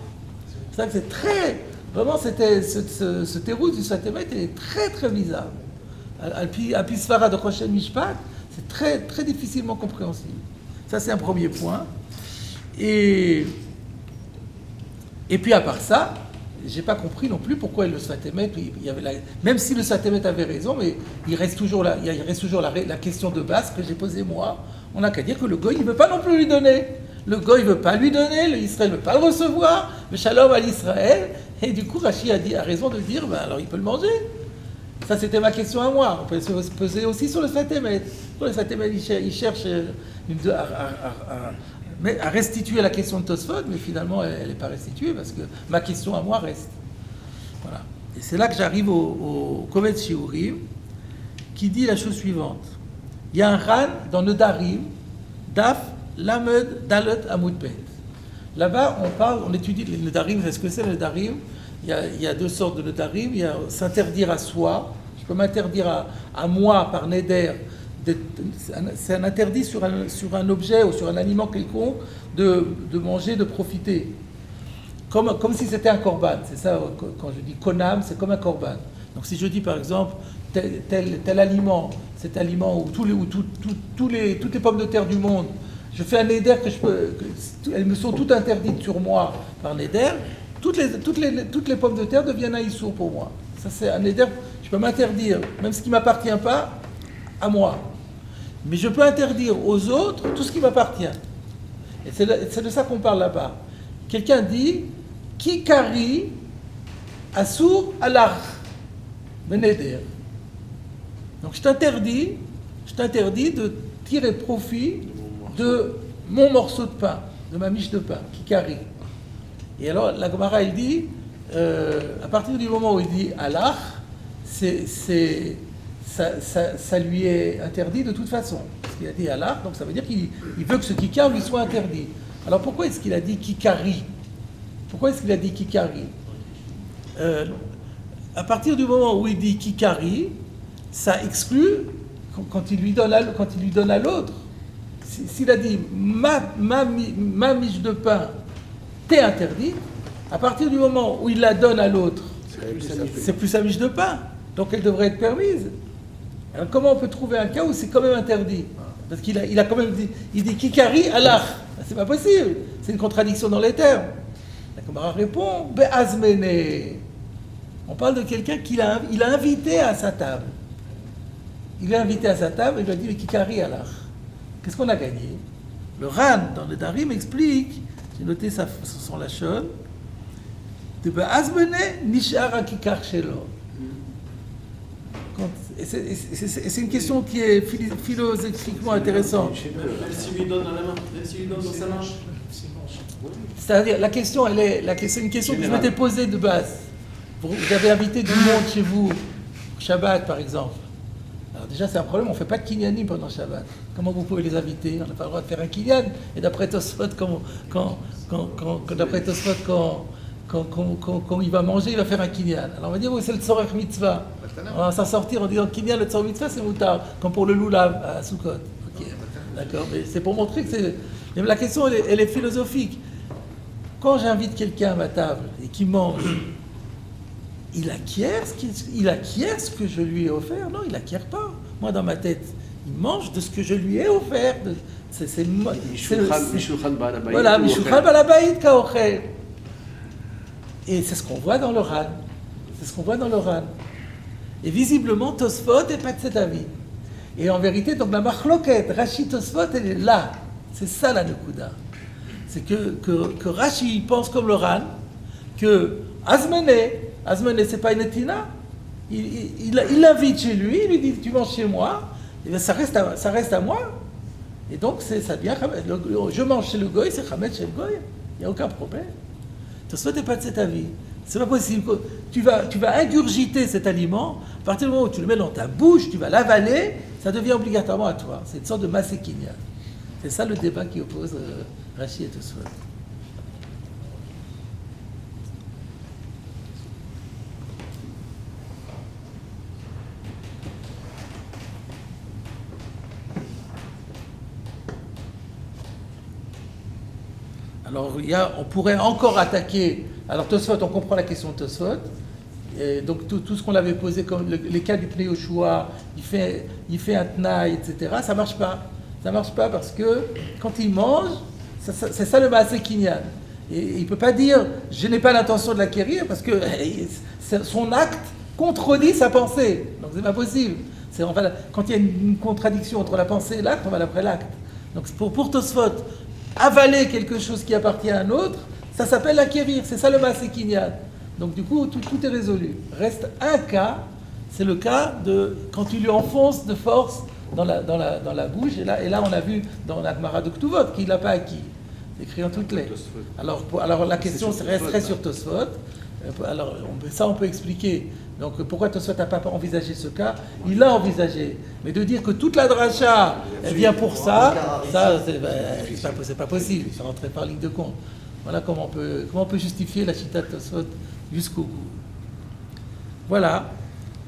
C'est ça que c'est très. Vraiment, ce terreau du Satémet est très très bizarre. Al-Pisvara de Choshen Mishpat, c'est très très difficilement compréhensible. Ça, c'est un premier point. Et puis à part ça, j'ai pas compris non plus pourquoi le Satémet, même si le Satémet avait raison, mais il reste toujours la question de base que j'ai posée moi. On n'a qu'à dire que le Goy, il ne veut pas non plus lui donner. Le Goy ne veut pas lui donner, l'Israël ne veut pas le recevoir, le Shalom à l'Israël. Et du coup, Rashi a raison de dire, ben, alors il peut le manger. Ça, c'était ma question à moi. On peut se poser aussi sur le Satémet. Le Satémet, il cherche à restituer la question de Tosfot, mais finalement, elle n'est pas restituée parce que ma question à moi reste. Voilà. Et c'est là que j'arrive au Kovetz Shiurim, qui dit la chose suivante. Il y a un ran dans le Darim, Daf, Lamed, Dalet, Amud Bet. Là-bas, on étudie le Darim. Est-ce que c'est le Darim? Il y a deux sortes de Darim. Il y a s'interdire à soi. Je peux m'interdire à moi par Neder. C'est un interdit sur un objet ou sur un aliment quelconque de manger, de profiter. Comme si c'était un korban. C'est ça, quand je dis konam, c'est comme un korban. Donc si je dis par exemple, tel aliment, cet aliment ou toutes les pommes de terre du monde, je fais un neder elles me sont toutes interdites sur moi par neder, toutes les pommes de terre deviennent un issour pour moi. Ça c'est un neder, je peux m'interdire, même ce qui ne m'appartient pas, à moi. Mais je peux interdire aux autres tout ce qui m'appartient. Et c'est de ça qu'on parle là-bas. Quelqu'un dit, Kikari Asur Alar Beneder. Donc je t'interdis de tirer profit de mon morceau de pain, de ma miche de pain, Kikari. Et alors la Gemara, elle dit, à partir du moment où il dit Allah, ça lui est interdit de toute façon. Parce qu'il a dit Allah, donc ça veut dire qu'il veut que ce Kikar lui soit interdit. Alors pourquoi est-ce qu'il a dit Kikari? Pourquoi est-ce qu'il a dit Kikari? À partir du moment où il dit Kikari, ça exclut quand il lui donne à l'autre. S'il a dit ma miche de pain t'est interdite, à partir du moment où il la donne à l'autre, c'est plus sa miche de pain, donc elle devrait être permise. Alors comment on peut trouver un cas où c'est quand même interdit? Parce qu'il a quand même dit, il dit Kikari Allah, c'est pas possible, c'est une contradiction dans les termes. La Gemara répond Be'azmene. On parle de quelqu'un qu'il a invité à sa table. Il l'a invité à sa table et il lui a dit Kikari Allah. Qu'est-ce qu'on a gagné? Le Ran dans le Darim explique, j'ai noté son lachon, de Be'azmene Nishara Kikar Shelo. C'est une question qui est philosophiquement intéressante. Même s'il lui donne dans la main, même s'il lui donne dans sa main. C'est-à-dire, c'est une question que je m'étais posée de base. Vous avez invité du monde chez vous, Shabbat par exemple. Alors déjà, c'est un problème, on ne fait pas de kinyanim pendant Shabbat. Comment vous pouvez les inviter? On n'a pas le droit de faire un kinyan. Et d'après Tosfot, quand il va manger, il va faire un kinyan. Alors on va dire, oui, c'est le tzorech mitzvah. On va s'en sortir en disant kinyan, le tzorech mitzvah, c'est moutar, comme pour le loulav à Sukkot. Okay. D'accord, mais c'est pour montrer que c'est... Mais la question, elle est philosophique. Quand j'invite quelqu'un à ma table et qu'il mange, il acquiert ce que je lui ai offert? Non, il n'acquiert pas. Moi, dans ma tête, Il mange de ce que je lui ai offert. Mishulchan Balabaït. Voilà, Mishulchan Balabaït Kaochel. Et c'est ce qu'on voit dans le Ran. C'est ce qu'on voit dans le Ran. Et visiblement, Tosfot n'est pas de cet avis. Et en vérité, donc la machloket, Rashi Tosfot, elle est là. C'est ça la Nekuda. C'est que Rashi pense comme le Ran, que Azmene, c'est pas une etina. Il l'invite chez lui, il lui dit tu manges chez moi, et bien ça reste à moi. Et donc ça devient je mange chez le goy, c'est Chametz chez le goy. Il n'y a aucun problème. Tosfot n'est pas de cet avis. C'est pas possible. Tu vas ingurgiter cet aliment, à partir du moment où tu le mets dans ta bouche, tu vas l'avaler, ça devient obligatoirement à toi. C'est une sorte de masékinia. C'est ça le débat qui oppose Rashi et Tosfot. Alors, on pourrait encore attaquer. Alors, Tosfot, on comprend la question de Tosfot. Et donc, tout ce qu'on avait posé, comme les cas du Pnei Yoshua, il fait un tnaï, etc., ça ne marche pas. Ça ne marche pas parce que quand il mange, c'est ça le Maaseh Kinyan. Et il ne peut pas dire je n'ai pas l'intention de l'acquérir parce que son acte contredit sa pensée. Donc, c'est pas possible. Quand il y a une contradiction entre la pensée et l'acte, on va après l'acte. Donc, pour Tosfot, avaler quelque chose qui appartient à un autre, ça s'appelle l'acquérir, c'est ça le Maaseh Kinyan. Donc du coup, tout est résolu. Reste un cas, c'est le cas de quand tu lui enfonces de force dans la bouche, et là on a vu dans la Gemara de Ktuvot qu'il n'a pas acquis. C'est écrit en toutes lettres. Alors la question resterait sur Tosfot. Alors ça on peut expliquer. Donc pourquoi Tosfot n'a pas envisagé ce cas? Il l'a envisagé. Mais de dire que toute la dracha elle vient pour ça c'est pas possible. Ça rentrait par ligne de compte. Voilà comment on peut justifier la chita de Tosfot jusqu'au bout. Voilà.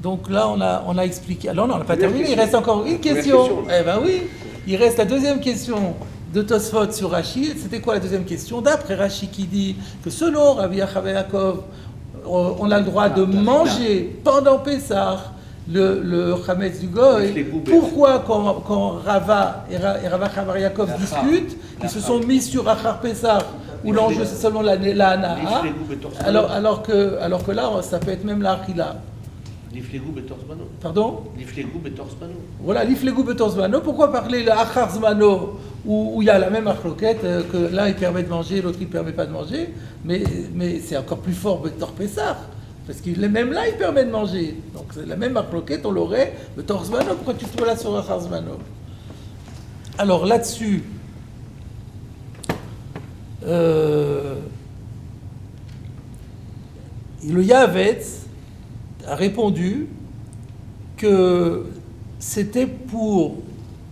Donc là on a expliqué. Alors non, on n'a pas terminé. Il reste encore une question. Eh ben oui. Il reste la deuxième question de Tosfot sur Rashi. C'était quoi la deuxième question? D'après Rashi qui dit que selon Rabbi Yochanan Yaakov, on a le droit de manger pendant Pessah le Chametz du Goy. Pourquoi quand Rava et Rava Chavar Yaakov discutent, ils se sont mis sur Achar Pessah où l'enjeu c'est seulement la Hana'a, alors que là ça peut être même la Achila. L'iflegou betor zmano. Pardon? L'iflegou betor zmano. Voilà, l'iflegou betor zmano. Pourquoi parler de achar zmano où il y a la même achloquette, que l'un il permet de manger, l'autre il ne permet pas de manger, mais c'est encore plus fort betor Pessah, parce que même là il permet de manger. Donc c'est la même achloquette, on l'aurait betor zmano. Pourquoi tu te mets là sur achar zmano? Alors là-dessus, le Yavetz a répondu que c'était pour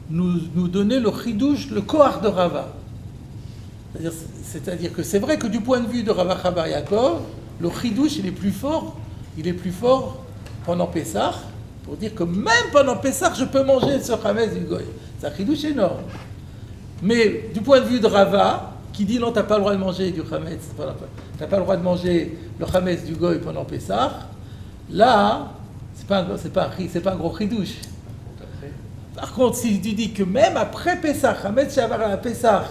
nous donner le chidouche, le kohar de Rava. C'est-à-dire que c'est vrai que du point de vue de Rava Chavar Yaakov, le chidouche il est plus fort pendant Pessah, pour dire que même pendant Pessah, je peux manger ce Chametz du Goy. C'est un chidouche énorme. Mais du point de vue de Rava, qui dit non, tu n'as pas le droit de manger du Chametz, tu n'as pas le droit de manger le Chametz du Goy pendant Pessah, là, c'est pas un gros chidouche. Par contre, si tu dis que même après Pessah, Chametz Shavar à Pessah,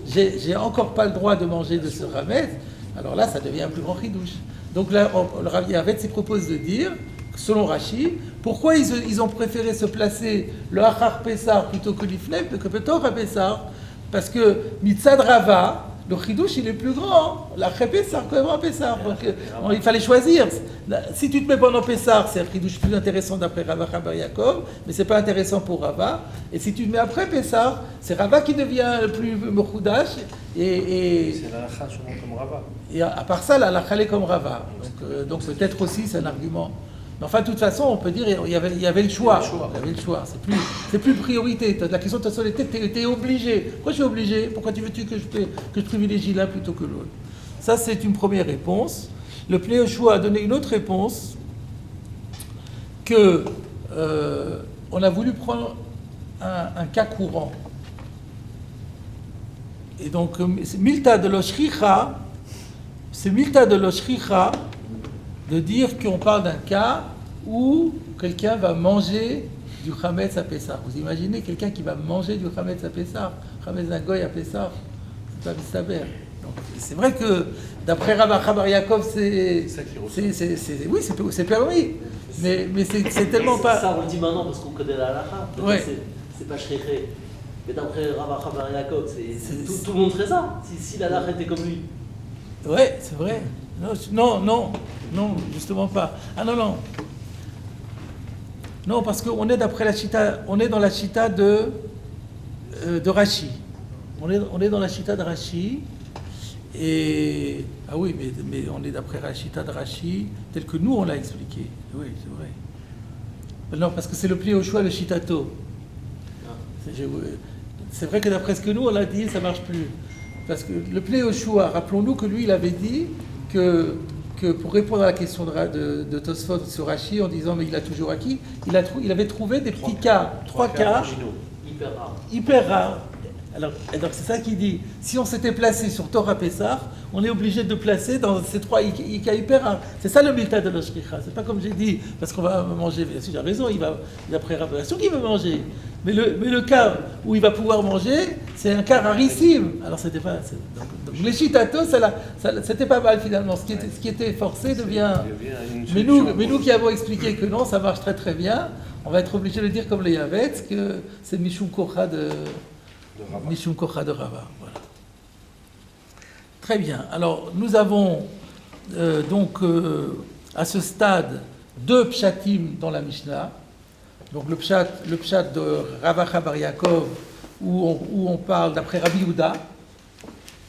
j'ai encore pas le droit de manger de ce Chametz, alors là, ça devient un plus grand chidouche. Donc là, le Rav Yavetz il propose de dire, selon Rashi, pourquoi ils ont préféré se placer le Achar Pessah plutôt que l'Ifnei, que Petor à Pessah? Parce que Mitzad Rava, le chidouche il est plus grand. L'Achar Pessah, quand même à Pessah. Donc il fallait choisir. Si tu te mets pendant Pessah, c'est un chidouche plus intéressant d'après Rava Chavar Yaakov, mais c'est pas intéressant pour Rava. Et si tu te mets après Pessah, c'est Rava qui devient le plus mechoudash. Et c'est la lacha souvent comme Rava. Et à part ça, la lacha est comme Rava. Donc peut-être aussi c'est un argument. Mais enfin, de toute façon, on peut dire il y avait le choix. Il y avait le choix. C'est plus priorité. La question de ta solitude, tu es obligé. Pourquoi je suis obligé? Pourquoi veux-tu que je privilégie l'un plutôt que l'autre? Ça, c'est une première réponse. Le Pnei Yoshua a donné une autre réponse que on a voulu prendre un cas courant. Et donc, c'est Milta de l'Oshricha, de dire qu'on parle d'un cas où quelqu'un va manger du Hametz à Pessah. Vous imaginez quelqu'un qui va manger du Hametz à Pessah, Hametz d'un goy à Pessah, c'est pas mistaber. Donc c'est vrai que d'après Rav Bar Yaakov, c'est permis, mais c'est tellement pas. Ça on le dit maintenant parce qu'on connaît la halakha. Ouais. C'est pas shriché. Mais d'après Rav Bar Yaakov, tout le monde ferait ça. Si la halakha était comme lui. Ouais, c'est vrai. Non, justement pas. Ah non. Non, parce qu'on est d'après la chita, on est dans la chita de Rashi. On est dans la chita de Rashi. Et ah oui, mais on est d'après la chita de Rashi, tel que nous on l'a expliqué. Oui, c'est vrai. Non, parce que c'est le pli au choix, le chitato. C'est vrai que d'après ce que nous on l'a dit, ça marche plus. Parce que le pli au choix, rappelons-nous que lui il avait dit que pour répondre à la question de Tosfot sur Rashi en disant mais il a toujours acquis, il avait trouvé des petits cas, trois cas hyper rares. Alors c'est ça qu'il dit, si on s'était placé sur Torah Pessah, on est obligé de placer dans ces trois cas hyper rares. C'est ça le milta de l'Oshricha, c'est pas comme j'ai dit, parce qu'on va manger, bien sûr j'ai raison, il va après révélation qu'il veut manger. Mais le cas où il va pouvoir manger, c'est un cas rarissime. Alors c'était pas. Donc les chitatos, c'était pas mal finalement. Ce qui était forcé devient. Mais nous qui avons expliqué que non, ça marche très très bien, on va être obligé de dire comme les Yavetz que c'est Mishum Kocha de Rava. Voilà. Très bien. Alors nous avons à ce stade 2 pshatim dans la Mishnah. Donc le pshat de Rav Bar Yaakov où on parle d'après Rabbi Yehuda.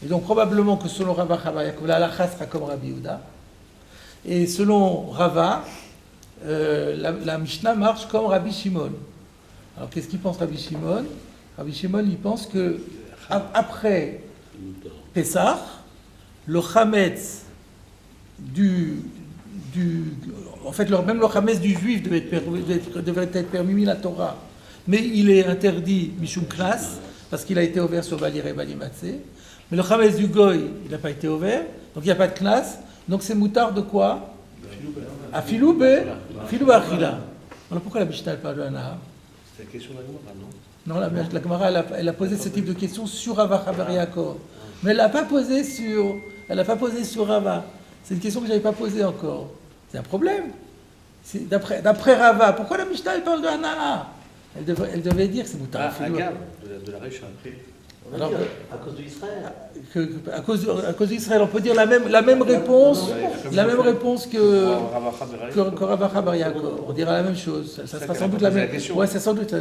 Et donc probablement que selon Rav Bar Yaakov, la halakha sera comme Rabbi Yehuda. Et selon Rava, la Mishnah marche comme Rabbi Shimon. Alors qu'est-ce qu'il pense Rabbi Shimon? Rabbi Shimon, il pense que après Pessah, le Hametz en fait, même le Hametz du juif devait être permis la Torah, mais il est interdit Mishum Knas, parce qu'il a été ouvert sur Balire et Balimatzé. Mais le Hametz du Goy, il n'a pas été ouvert, donc il n'y a pas de Knas, donc c'est moutard de quoi? Afilou Achila. Alors pourquoi la Mishnah parle de Hanaha? C'est la question de la Gemara, non? Non, la Gemara, elle a posé ce type de question sur Rav Bar Yaakov. Mais elle n'a pas posé sur Rava. C'est une question que je n'avais pas posée encore. C'est un problème. D'après Rava, pourquoi la Mishnah elle parle de Hanaha? Elle devait dire que c'est Moutar. Agave, de la Récha. Alors, à cause d'Israël. À cause d'Israël, on peut dire la même réponse que Rav Bar Yaakov. On dira la même chose. Ça sera sans doute la même. Ouais, c'est sans doute ça.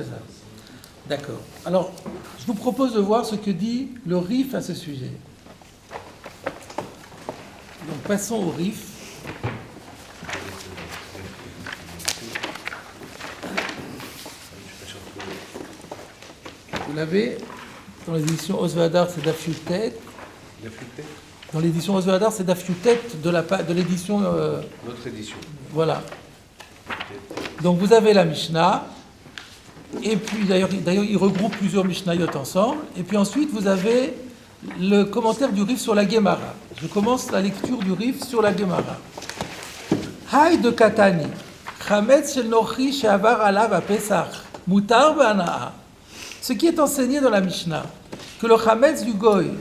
D'accord. Alors, je vous propose de voir ce que dit le Rif à ce sujet. Donc, passons au Rif. Vous l'avez dans l'édition Osvadar, c'est Daf Yutet. Dans l'édition Osvadar, c'est Daf Yutet de l'édition. Notre édition. Voilà. Donc, vous avez la Mishnah. Et puis, d'ailleurs, il regroupe plusieurs Mishnayot ensemble. Et puis ensuite, vous avez le commentaire du Rif sur la Gemara. Je commence la lecture du Rif sur la Gemara. Hay de Katani, Chametz shel Nochi she'avar alav ha'Pesach, mutar b'hana'a. Ce qui est enseigné dans la Mishnah, que le Chametz du Goy,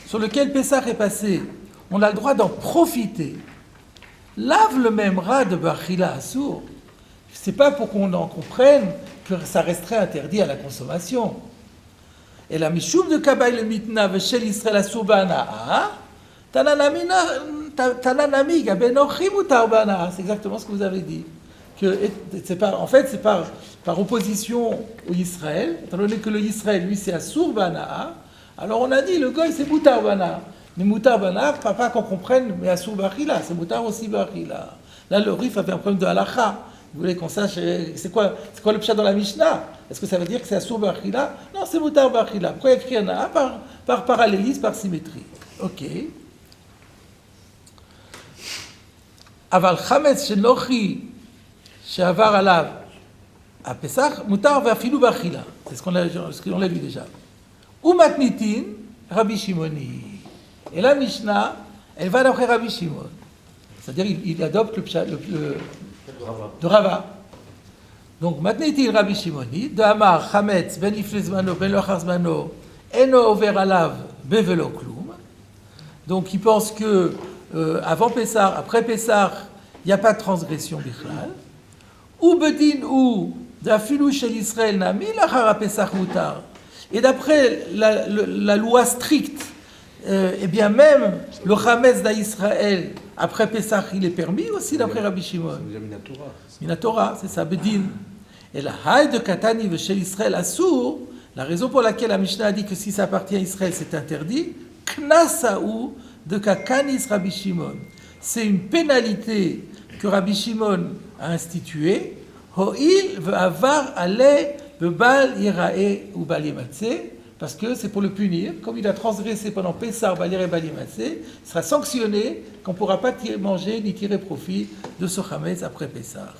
sur lequel Pesach est passé, on a le droit d'en profiter. Lave le même rat de Bachila Assour. C'est pas pour qu'on en comprenne que ça resterait interdit à la consommation. Et la Mishum de Kabbaï le Mitna Veshel Israël Assour b'hana'a, Tananami Gabenochi mutar b'hana'a. C'est exactement ce que vous avez dit. C'est par opposition au Israël, étant donné que le Israël, lui, c'est Assour b'hana'a, alors on a dit le Goy, c'est mutar b'hana'a. Mais mutar b'hana'a, pas qu'on comprenne, mais Assour b'achila, c'est mutar aussi b'achila. Là, le Rif avait un problème de halakha. Vous voulez qu'on sache, c'est quoi le pshat dans la Mishnah? Est-ce que ça veut dire que c'est Assour b'achila? Non, c'est mutar b'achila. Pourquoi il y a écrit hana'a? Par parallélisme, par symétrie. Ok. Aval chametz shenochi she'avar alav à Pesach, mutar ve'afilu b'achila. C'est ce qu'on l'a lu déjà. Umatnitin, Rabbi Shimoni. Et la Mishnah, elle va d'après Rabbi Shimon. C'est-à-dire, il adopte le pshat de Rava. Donc, Matniti Rabbi Shimoni, de Amar, Chametz, Ben Iflezmano, Ben Locharzmano, Eno Over Alav, Bevelo Klum. Donc, il pense que avant Pessah, après Pessah, il n'y a pas de transgression bichlal. Ou Bedin ou d'Afilou chez l'Israël Nami, Lachara Pessah Mutar. Et d'après la loi stricte, eh bien même le Chametz d'Israël, après Pessah, il est permis aussi d'après Rabbi Shimon. Ça veut dire Minatora. Minatora, c'est ça, Bedin. Et la Haï de Katani chez l'Israël Assour, la raison pour laquelle la Mishnah a dit que si ça appartient à Israël, c'est interdit, Knasaou de Kakanis Rabbi Shimon. C'est une pénalité que Rabbi Shimon a instituée. Ho'il ve'avar aleh bebal yirae ou bal yematse, parce que c'est pour le punir. Comme il a transgressé pendant Pessah, bal yirae bal yematse, il sera sanctionné qu'on ne pourra pas manger ni tirer profit de ce chametz après Pessah.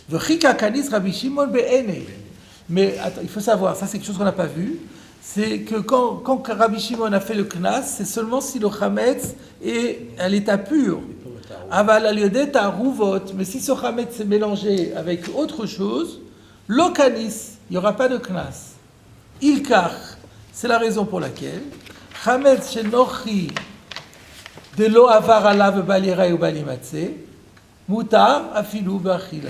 V'chika kanis Rabbi Shimon be'ene. Mais attends, il faut savoir, ça c'est quelque chose qu'on n'a pas vu, c'est que quand Rabbi Shimon a fait le knas, c'est seulement si le chametz est à l'état pur. Aval al-yodet rouvot, mais si ce chametz s'est mélangé avec autre chose, lo kanis, il n'y aura pas de knas. Ilkar, c'est la raison pour laquelle chametz shenochi de lo avar alav balira ou balimatse, mutar afilu bachila.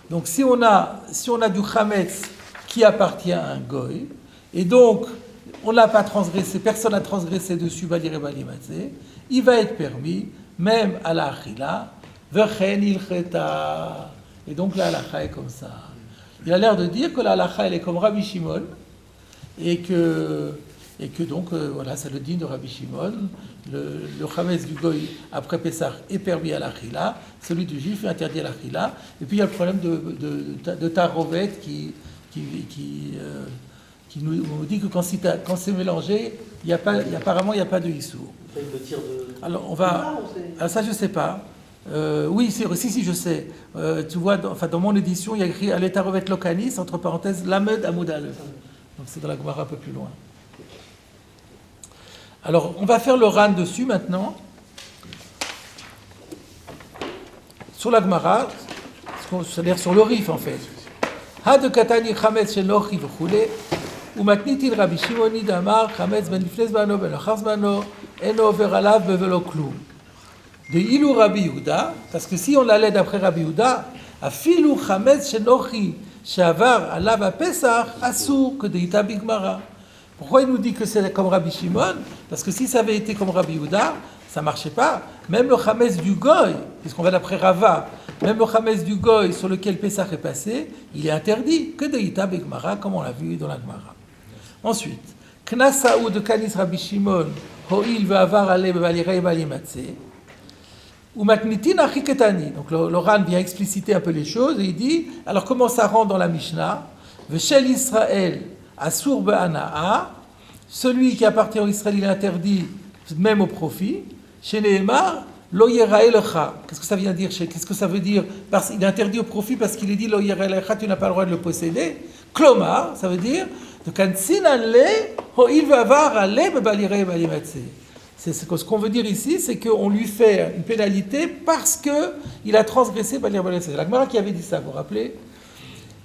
Donc si on a du chametz qui appartient à un goy, et donc on n'a pas transgressé, personne n'a transgressé dessus, balire balimatse, il va être permis, même à la achila, vechen ilcheta. Et donc la halacha est comme ça. Il a l'air de dire que la halacha elle est comme Rabbi Shimon, et que donc voilà, c'est le din de Rabbi Shimon. Le chametz du goy après Pessah est permis à l'achila, celui du juif est interdit à l'achila. Et puis il y a le problème de tarovet qui nous dit que quand c'est mélangé, apparemment il n'y a pas de issour. Alors on va. Alors ça je sais pas. Oui, si je sais. Tu vois, dans mon édition, il y a écrit à l'étarovet lokanis entre parenthèses lamed amoud aleph. Donc c'est dans la Gemara un peu plus loin. Alors, on va faire le ran dessus maintenant. Sur la Gemara, c'est-à-dire sur le rif en fait. Had katani chametz shenochi v'chule, umatnitin Rabbi Shimoni damar chametz ben lifnei zmano ben achar zmano eno over alav bevelo klum. De ilou Rabbi Yehuda, parce que si on l'allait d'après Rabbi Yehuda, afilu chametz shenochi shavar alav apesach asur que de ita bigmara. Pourquoi il nous dit que c'est comme Rabbi Shimon? Parce que si ça avait été comme Rabbi Yehuda, ça ne marchait pas. Même le chametz du goy, puisqu'on va d'après Rava, même le chametz du goy sur lequel Pessah est passé, il est interdit. Que deïta begmara, comme on l'a vu dans la Gemara. Ensuite, Knasaou de Kanis Rabbi Shimon, Ho'il ve'avar ale bevalirei balimatse, ou matnitin achiketani. Donc le Ran vient expliciter un peu les choses et il dit, alors comment ça rentre dans la Mishnah? V'shel Israël, Asur be'ana'a, celui qui appartient au Israël, il est interdit même au profit. Chez Nehemar, lo yerae lecha. Qu'est-ce que ça vient dire? Qu'est-ce que ça veut dire? Il est interdit au profit parce qu'il est dit lo yerae lecha, tu n'as pas le droit de le posséder. Klomar, ça veut dire de kansinan le ho'il ve'avar ale bebalirei balimatse. C'est ce qu'on veut dire ici, c'est qu'on lui fait une pénalité parce qu'il a transgressé balir balimatse. C'est la Gemara qui avait dit ça, vous vous rappelez?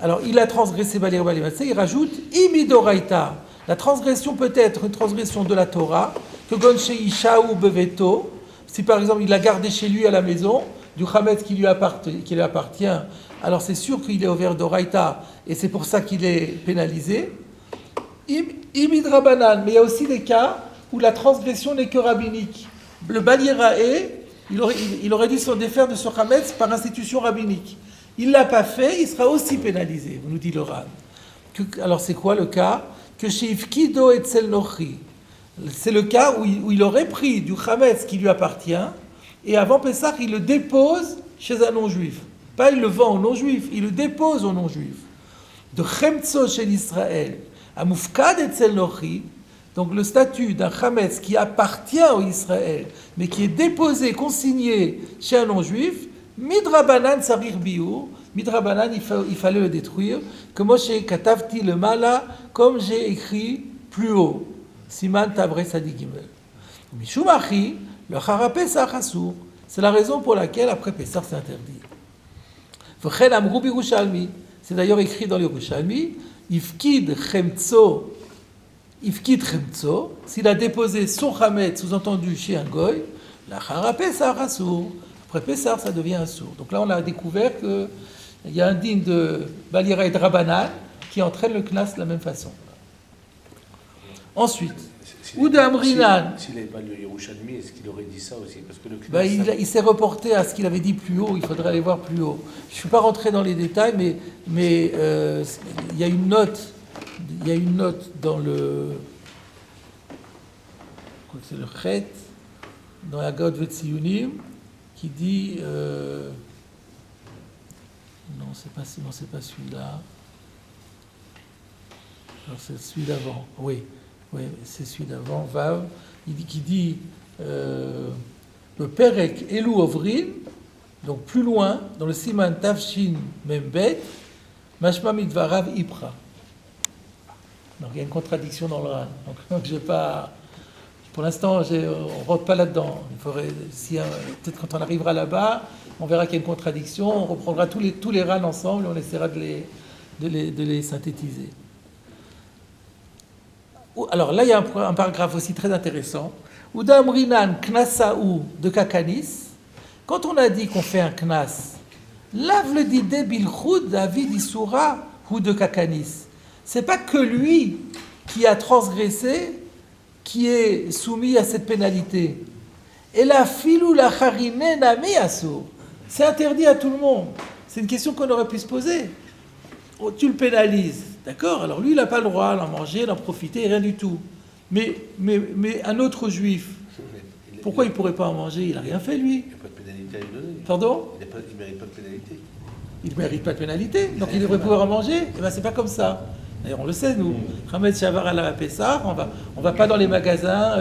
Alors, il a transgressé balir balimatse, il rajoute imidoraita. La transgression peut être une transgression de la Torah, que gonche isha ou beveto. Si par exemple il l'a gardé chez lui à la maison, du chametz qui lui appartient, alors c'est sûr qu'il est over d'oraita et c'est pour ça qu'il est pénalisé. Imidrabanan, mais il y a aussi des cas où la transgression n'est que rabbinique. Le balirae, il aurait dû se défaire de ce chametz par institution rabbinique. Il ne l'a pas fait, il sera aussi pénalisé, nous dit le Ran. Alors c'est quoi le cas? Que chez Ifkido et Tzel Nochi, c'est le cas où il aurait pris du chametz qui lui appartient et avant Pessah, il le dépose chez un non-juif. Pas il le vend au non-juif, il le dépose au non-juif. De Chemtso chez l'Israël, à Mufkad et Tzel Nochi, donc le statut d'un chametz qui appartient au Israël, mais qui est déposé, consigné chez un non-juif, Midrabanan Sarir Biur, Midrabanan, il fallait le détruire, que moi j'ai katavti le mala, comme j'ai écrit plus haut. Siman Tabre Sadi Gimel. Mishumachi, le Chara Pesach Asur. C'est la raison pour laquelle après Pesach c'est interdit. V'chen amru b'Yerushalmi. C'est d'ailleurs écrit dans l'Yerushalmi. Ifkid chemtso, s'il a déposé son chametz, sous-entendu chez un goy, l'achara pesar assour. Après pesar, ça devient assour. Donc là, on a découvert qu'il y a un digne de Balira et de Rabbanan qui entraîne le knas de la même façon. Ensuite, Ouda Amrinan. S'il n'avait pas lu Yerushalmi, est-ce qu'il aurait dit ça aussi? Parce que le il s'est reporté à ce qu'il avait dit plus haut, il faudrait aller voir plus haut. Je ne suis pas rentré dans les détails, mais il y a une note. Il y a une note dans le. Je crois que c'est le Chet, dans la Gaud Vetsiyunim, qui dit. Non, c'est pas celui-là. Alors, c'est celui d'avant. Oui, c'est celui d'avant. Vav. Qui dit le Perek Elu Ovrin, donc plus loin, dans le Siman Tavshin Membet, Mashma Midvarav Ipra. Donc il y a une contradiction dans le Ran. Donc j'ai pas. Pour l'instant, on ne rentre pas là-dedans. Il faudrait, peut-être quand on arrivera là-bas, on verra qu'il y a une contradiction. On reprendra tous les Ran ensemble et on essaiera de les synthétiser. Alors là, il y a un paragraphe aussi très intéressant. Ouda Amrinan Knasaou de Kakanis. Quand on a dit qu'on fait un Knas, lave le didé bilchud David Issoura ou de Kakanis. C'est pas que lui qui a transgressé qui est soumis à cette pénalité. Et la filou la charine nami assour. C'est interdit à tout le monde. C'est une question qu'on aurait pu se poser. Oh, tu le pénalises, d'accord? Alors lui, il n'a pas le droit d'en manger, d'en profiter, rien du tout. Mais un autre juif, pourquoi il ne pourrait pas en manger? Il n'a rien fait, lui. Il n'y a pas de pénalité à lui donner. Pardon? Il ne mérite pas de pénalité. Il ne mérite pas de pénalité, donc il devrait pouvoir en manger. Eh bien, c'est pas comme ça. D'ailleurs, on le sait, nous. Chametz Shavar à la Pessah, on va pas dans les magasins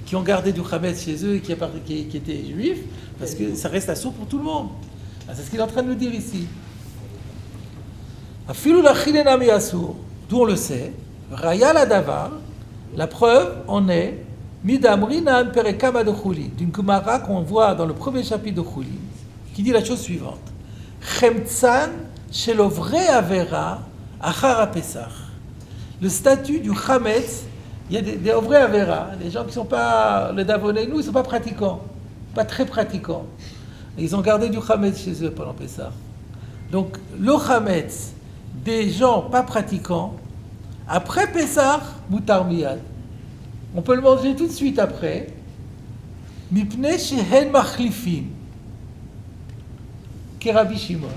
qui ont gardé du Chametz chez eux et qui étaient juifs, parce que ça reste assourd pour tout le monde. C'est ce qu'il est en train de nous dire ici. Afilou la chilenami assour, d'où on le sait. Raya la davar, la preuve en est midamrinan perekama de Chulin, d'une Gemara qu'on voit dans le premier chapitre de Chulin, qui dit la chose suivante. Chemtzan shelovre avera achara pesach. Le statut du chametz, il y a des vrais avera, des gens qui ne sont pas le davoné, nous, ils ne sont pas pratiquants, pas très pratiquants. Et ils ont gardé du chametz chez eux pendant Pesach. Donc le chametz des gens pas pratiquants, après Pesach, mutar miyad. On peut le manger tout de suite après. Mipnei shehen machlifin. Kerabi Shimon.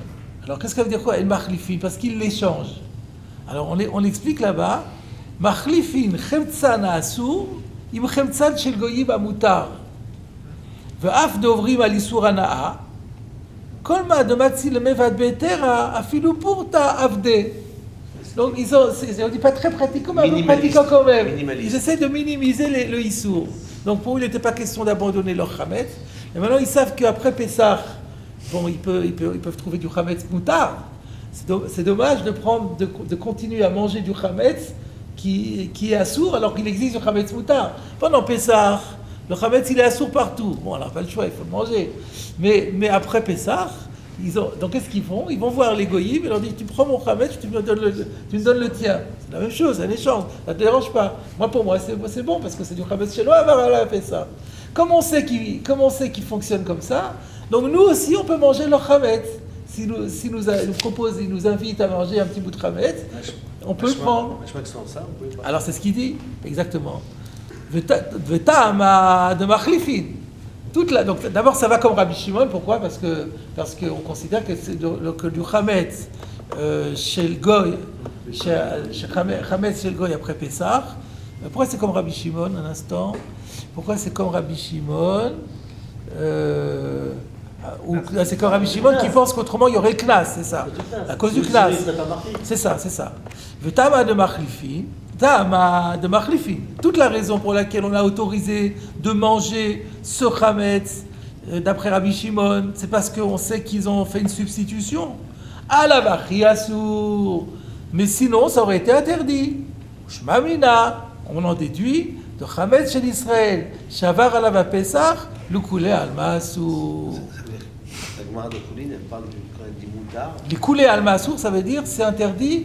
Alors qu'est-ce que ça veut dire quoi, el machlifin? Parce qu'ils l'échangent. Alors on explique là-bas, machlifin chemtzan asur, im chemtzan shel goyim amutar. Ve'af dovrim al isur hanaa. Kol ma de matzil mevad betera afilu purta avde. Donc on dit pas très pratiquant, mais un peu pratiquant quand même. Ils essaient de minimiser le issour. Donc pour eux, il n'était pas question d'abandonner leur chametz. Et maintenant, ils savent qu'après Pessah, bon, ils peuvent trouver du chametz moutar. C'est dommage de continuer à manger du chametz qui est assour alors qu'il existe du chametz moutar. Pendant Pessah, le chametz il est assour partout. Bon, on n'a pas le choix, il faut le manger. Mais après Pessah, donc qu'est-ce qu'ils font? Ils vont voir les goyim et leur disent tu prends mon chametz, tu me donnes le tien. C'est la même chose, c'est un échange. Ça ne te dérange pas. Pour moi, c'est bon parce que c'est du chametz chez moi. Elle a fait ça. Comment on sait qu'ils fonctionnent comme ça? Donc nous aussi, on peut manger leur chametz. S'ils nous proposent, ils nous invitent à manger un petit bout de chametz, on peut le prendre. Alors c'est ce qu'il dit, exactement. V'ta'ama de machlifin. Donc d'abord ça va comme Rabbi Shimon, pourquoi? Parce qu'on considère que du chametz chez le goy, chametz chez le goy après Pessah. Pourquoi c'est comme Rabbi Shimon, un instant? Pourquoi c'est comme Rabbi Shimon? C'est comme Rabbi Shimon qui pense qu'autrement il y aurait le knas, c'est ça. À cause du knas. C'est ça. V'tama de machlifin. De machlifin. Toute la raison pour laquelle on a autorisé de manger ce chametz d'après Rabbi Shimon, c'est parce qu'on sait qu'ils ont fait une substitution. À la vachi assour. Mais sinon, ça aurait été interdit. Shmamina, on en déduit de chametz chez l'Israël. Shavar alava Pesach, le coulé alma assour. Gemara de Choulin, elle parle quand elle dit moutard. Les coulées al masour, ça veut dire c'est interdit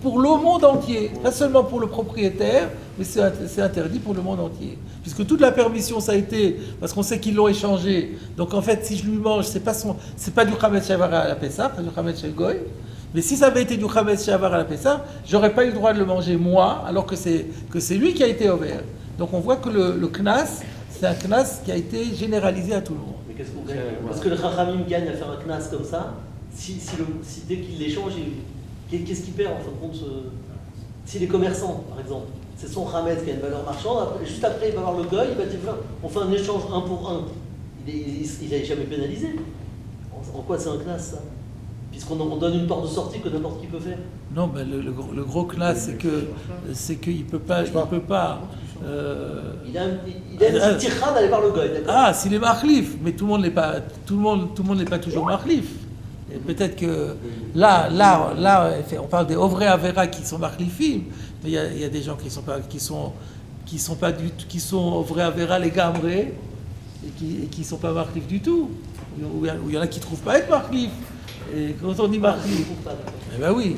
pour le monde entier, pas seulement pour le propriétaire, mais c'est interdit pour le monde entier. Puisque toute la permission, ça a été parce qu'on sait qu'ils l'ont échangé. Donc en fait, si je lui mange, c'est pas du chametz shavar à la Pessah, pas du chametz shel goy. Mais si ça avait été du chametz shavar à la Pessah, j'aurais pas eu le droit de le manger moi, alors que c'est lui qui a été ouvert. Donc on voit que le knas, c'est un knas qui a été généralisé à tout le monde. Mais qu'est-ce qu'on gagne? Parce que le Chachamim gagne à faire un knas comme ça, si dès qu'il l'échange, qu'est-ce qu'il perd en fin de compte s'il est commerçant, par exemple, c'est son chametz qui a une valeur marchande, juste après il va voir le goy, il va dire on fait un échange 1 pour 1. Il n'est jamais pénalisé. En quoi c'est un knas ça? Puisqu'on donne une porte de sortie que n'importe qui peut faire. Non, mais le gros knas, c'est qu'il peut pas. Il a une tirade d'aller voir le goy, d'accord. Ah, s'il est marlif, mais tout le monde n'est pas toujours marlif. Et peut-être que là, on parle des Ovrei Avera qui sont marlifim, mais il y a des gens qui sont Ovrei Avera les gamrés et qui sont pas marlif du tout. Ou il y en a qui ne trouvent pas être marlif. Et quand on dit marlif, eh ben oui.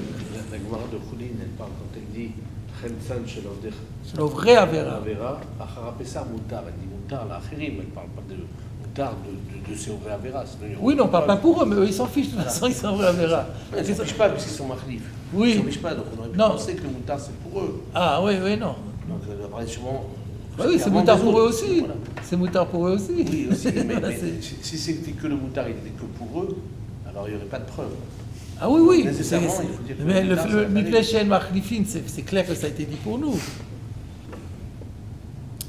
La Gemara de Choulin, elle parle quand elle dit Chelsan shel Ovrei Avera. Achara Pessah mutar, elle dit mutar la achirim, elle parle pas de mutar de ces Ovrei Avera. Oui, non, on parle pas pour eux, mais eux, ils s'en fichent, de toute façon, ils sont Ovrei Avera. Ils ne s'en fichent pas puisqu'ils sont marlifs. Oui. Ils ne s'en fichent pas, donc on aurait pu penser que le mutar c'est pour eux. Ah oui, non. Donc après, sûrement. Bah oui, c'est moutard pour eux aussi. Voilà. C'est moutard pour eux aussi. Oui, aussi, mais Voilà, si c'était que le moutard, il était que pour eux, alors il n'y aurait pas de preuve. Ah oui. Nécessairement, il faut dire que mais le moutard, le Mikleshen Machlifin, c'est clair que ça a été dit pour nous.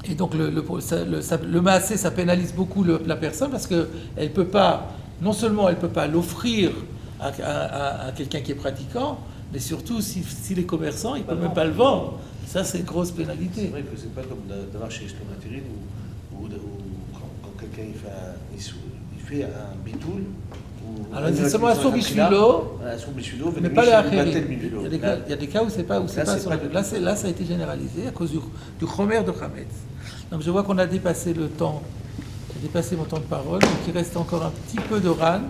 Et donc le maasé, ça pénalise beaucoup la personne parce que elle peut pas, non seulement elle peut pas l'offrir à quelqu'un qui est pratiquant, mais surtout s'il est commerçant, il peut même pas le vendre. Ça, c'est une grosse pénalité. C'est vrai que c'est pas comme d'avoir chez Shlomatérin où quand quelqu'un il fait un bitoul. Alors c'est seulement un sourd bishvilo, mais pas les achérim. Il y a des cas où c'est pas sur là, ça a été généralisé à cause du chomer de Chametz. Donc je vois qu'on a dépassé le temps, j'ai dépassé mon temps de parole, donc il reste encore un petit peu de ran.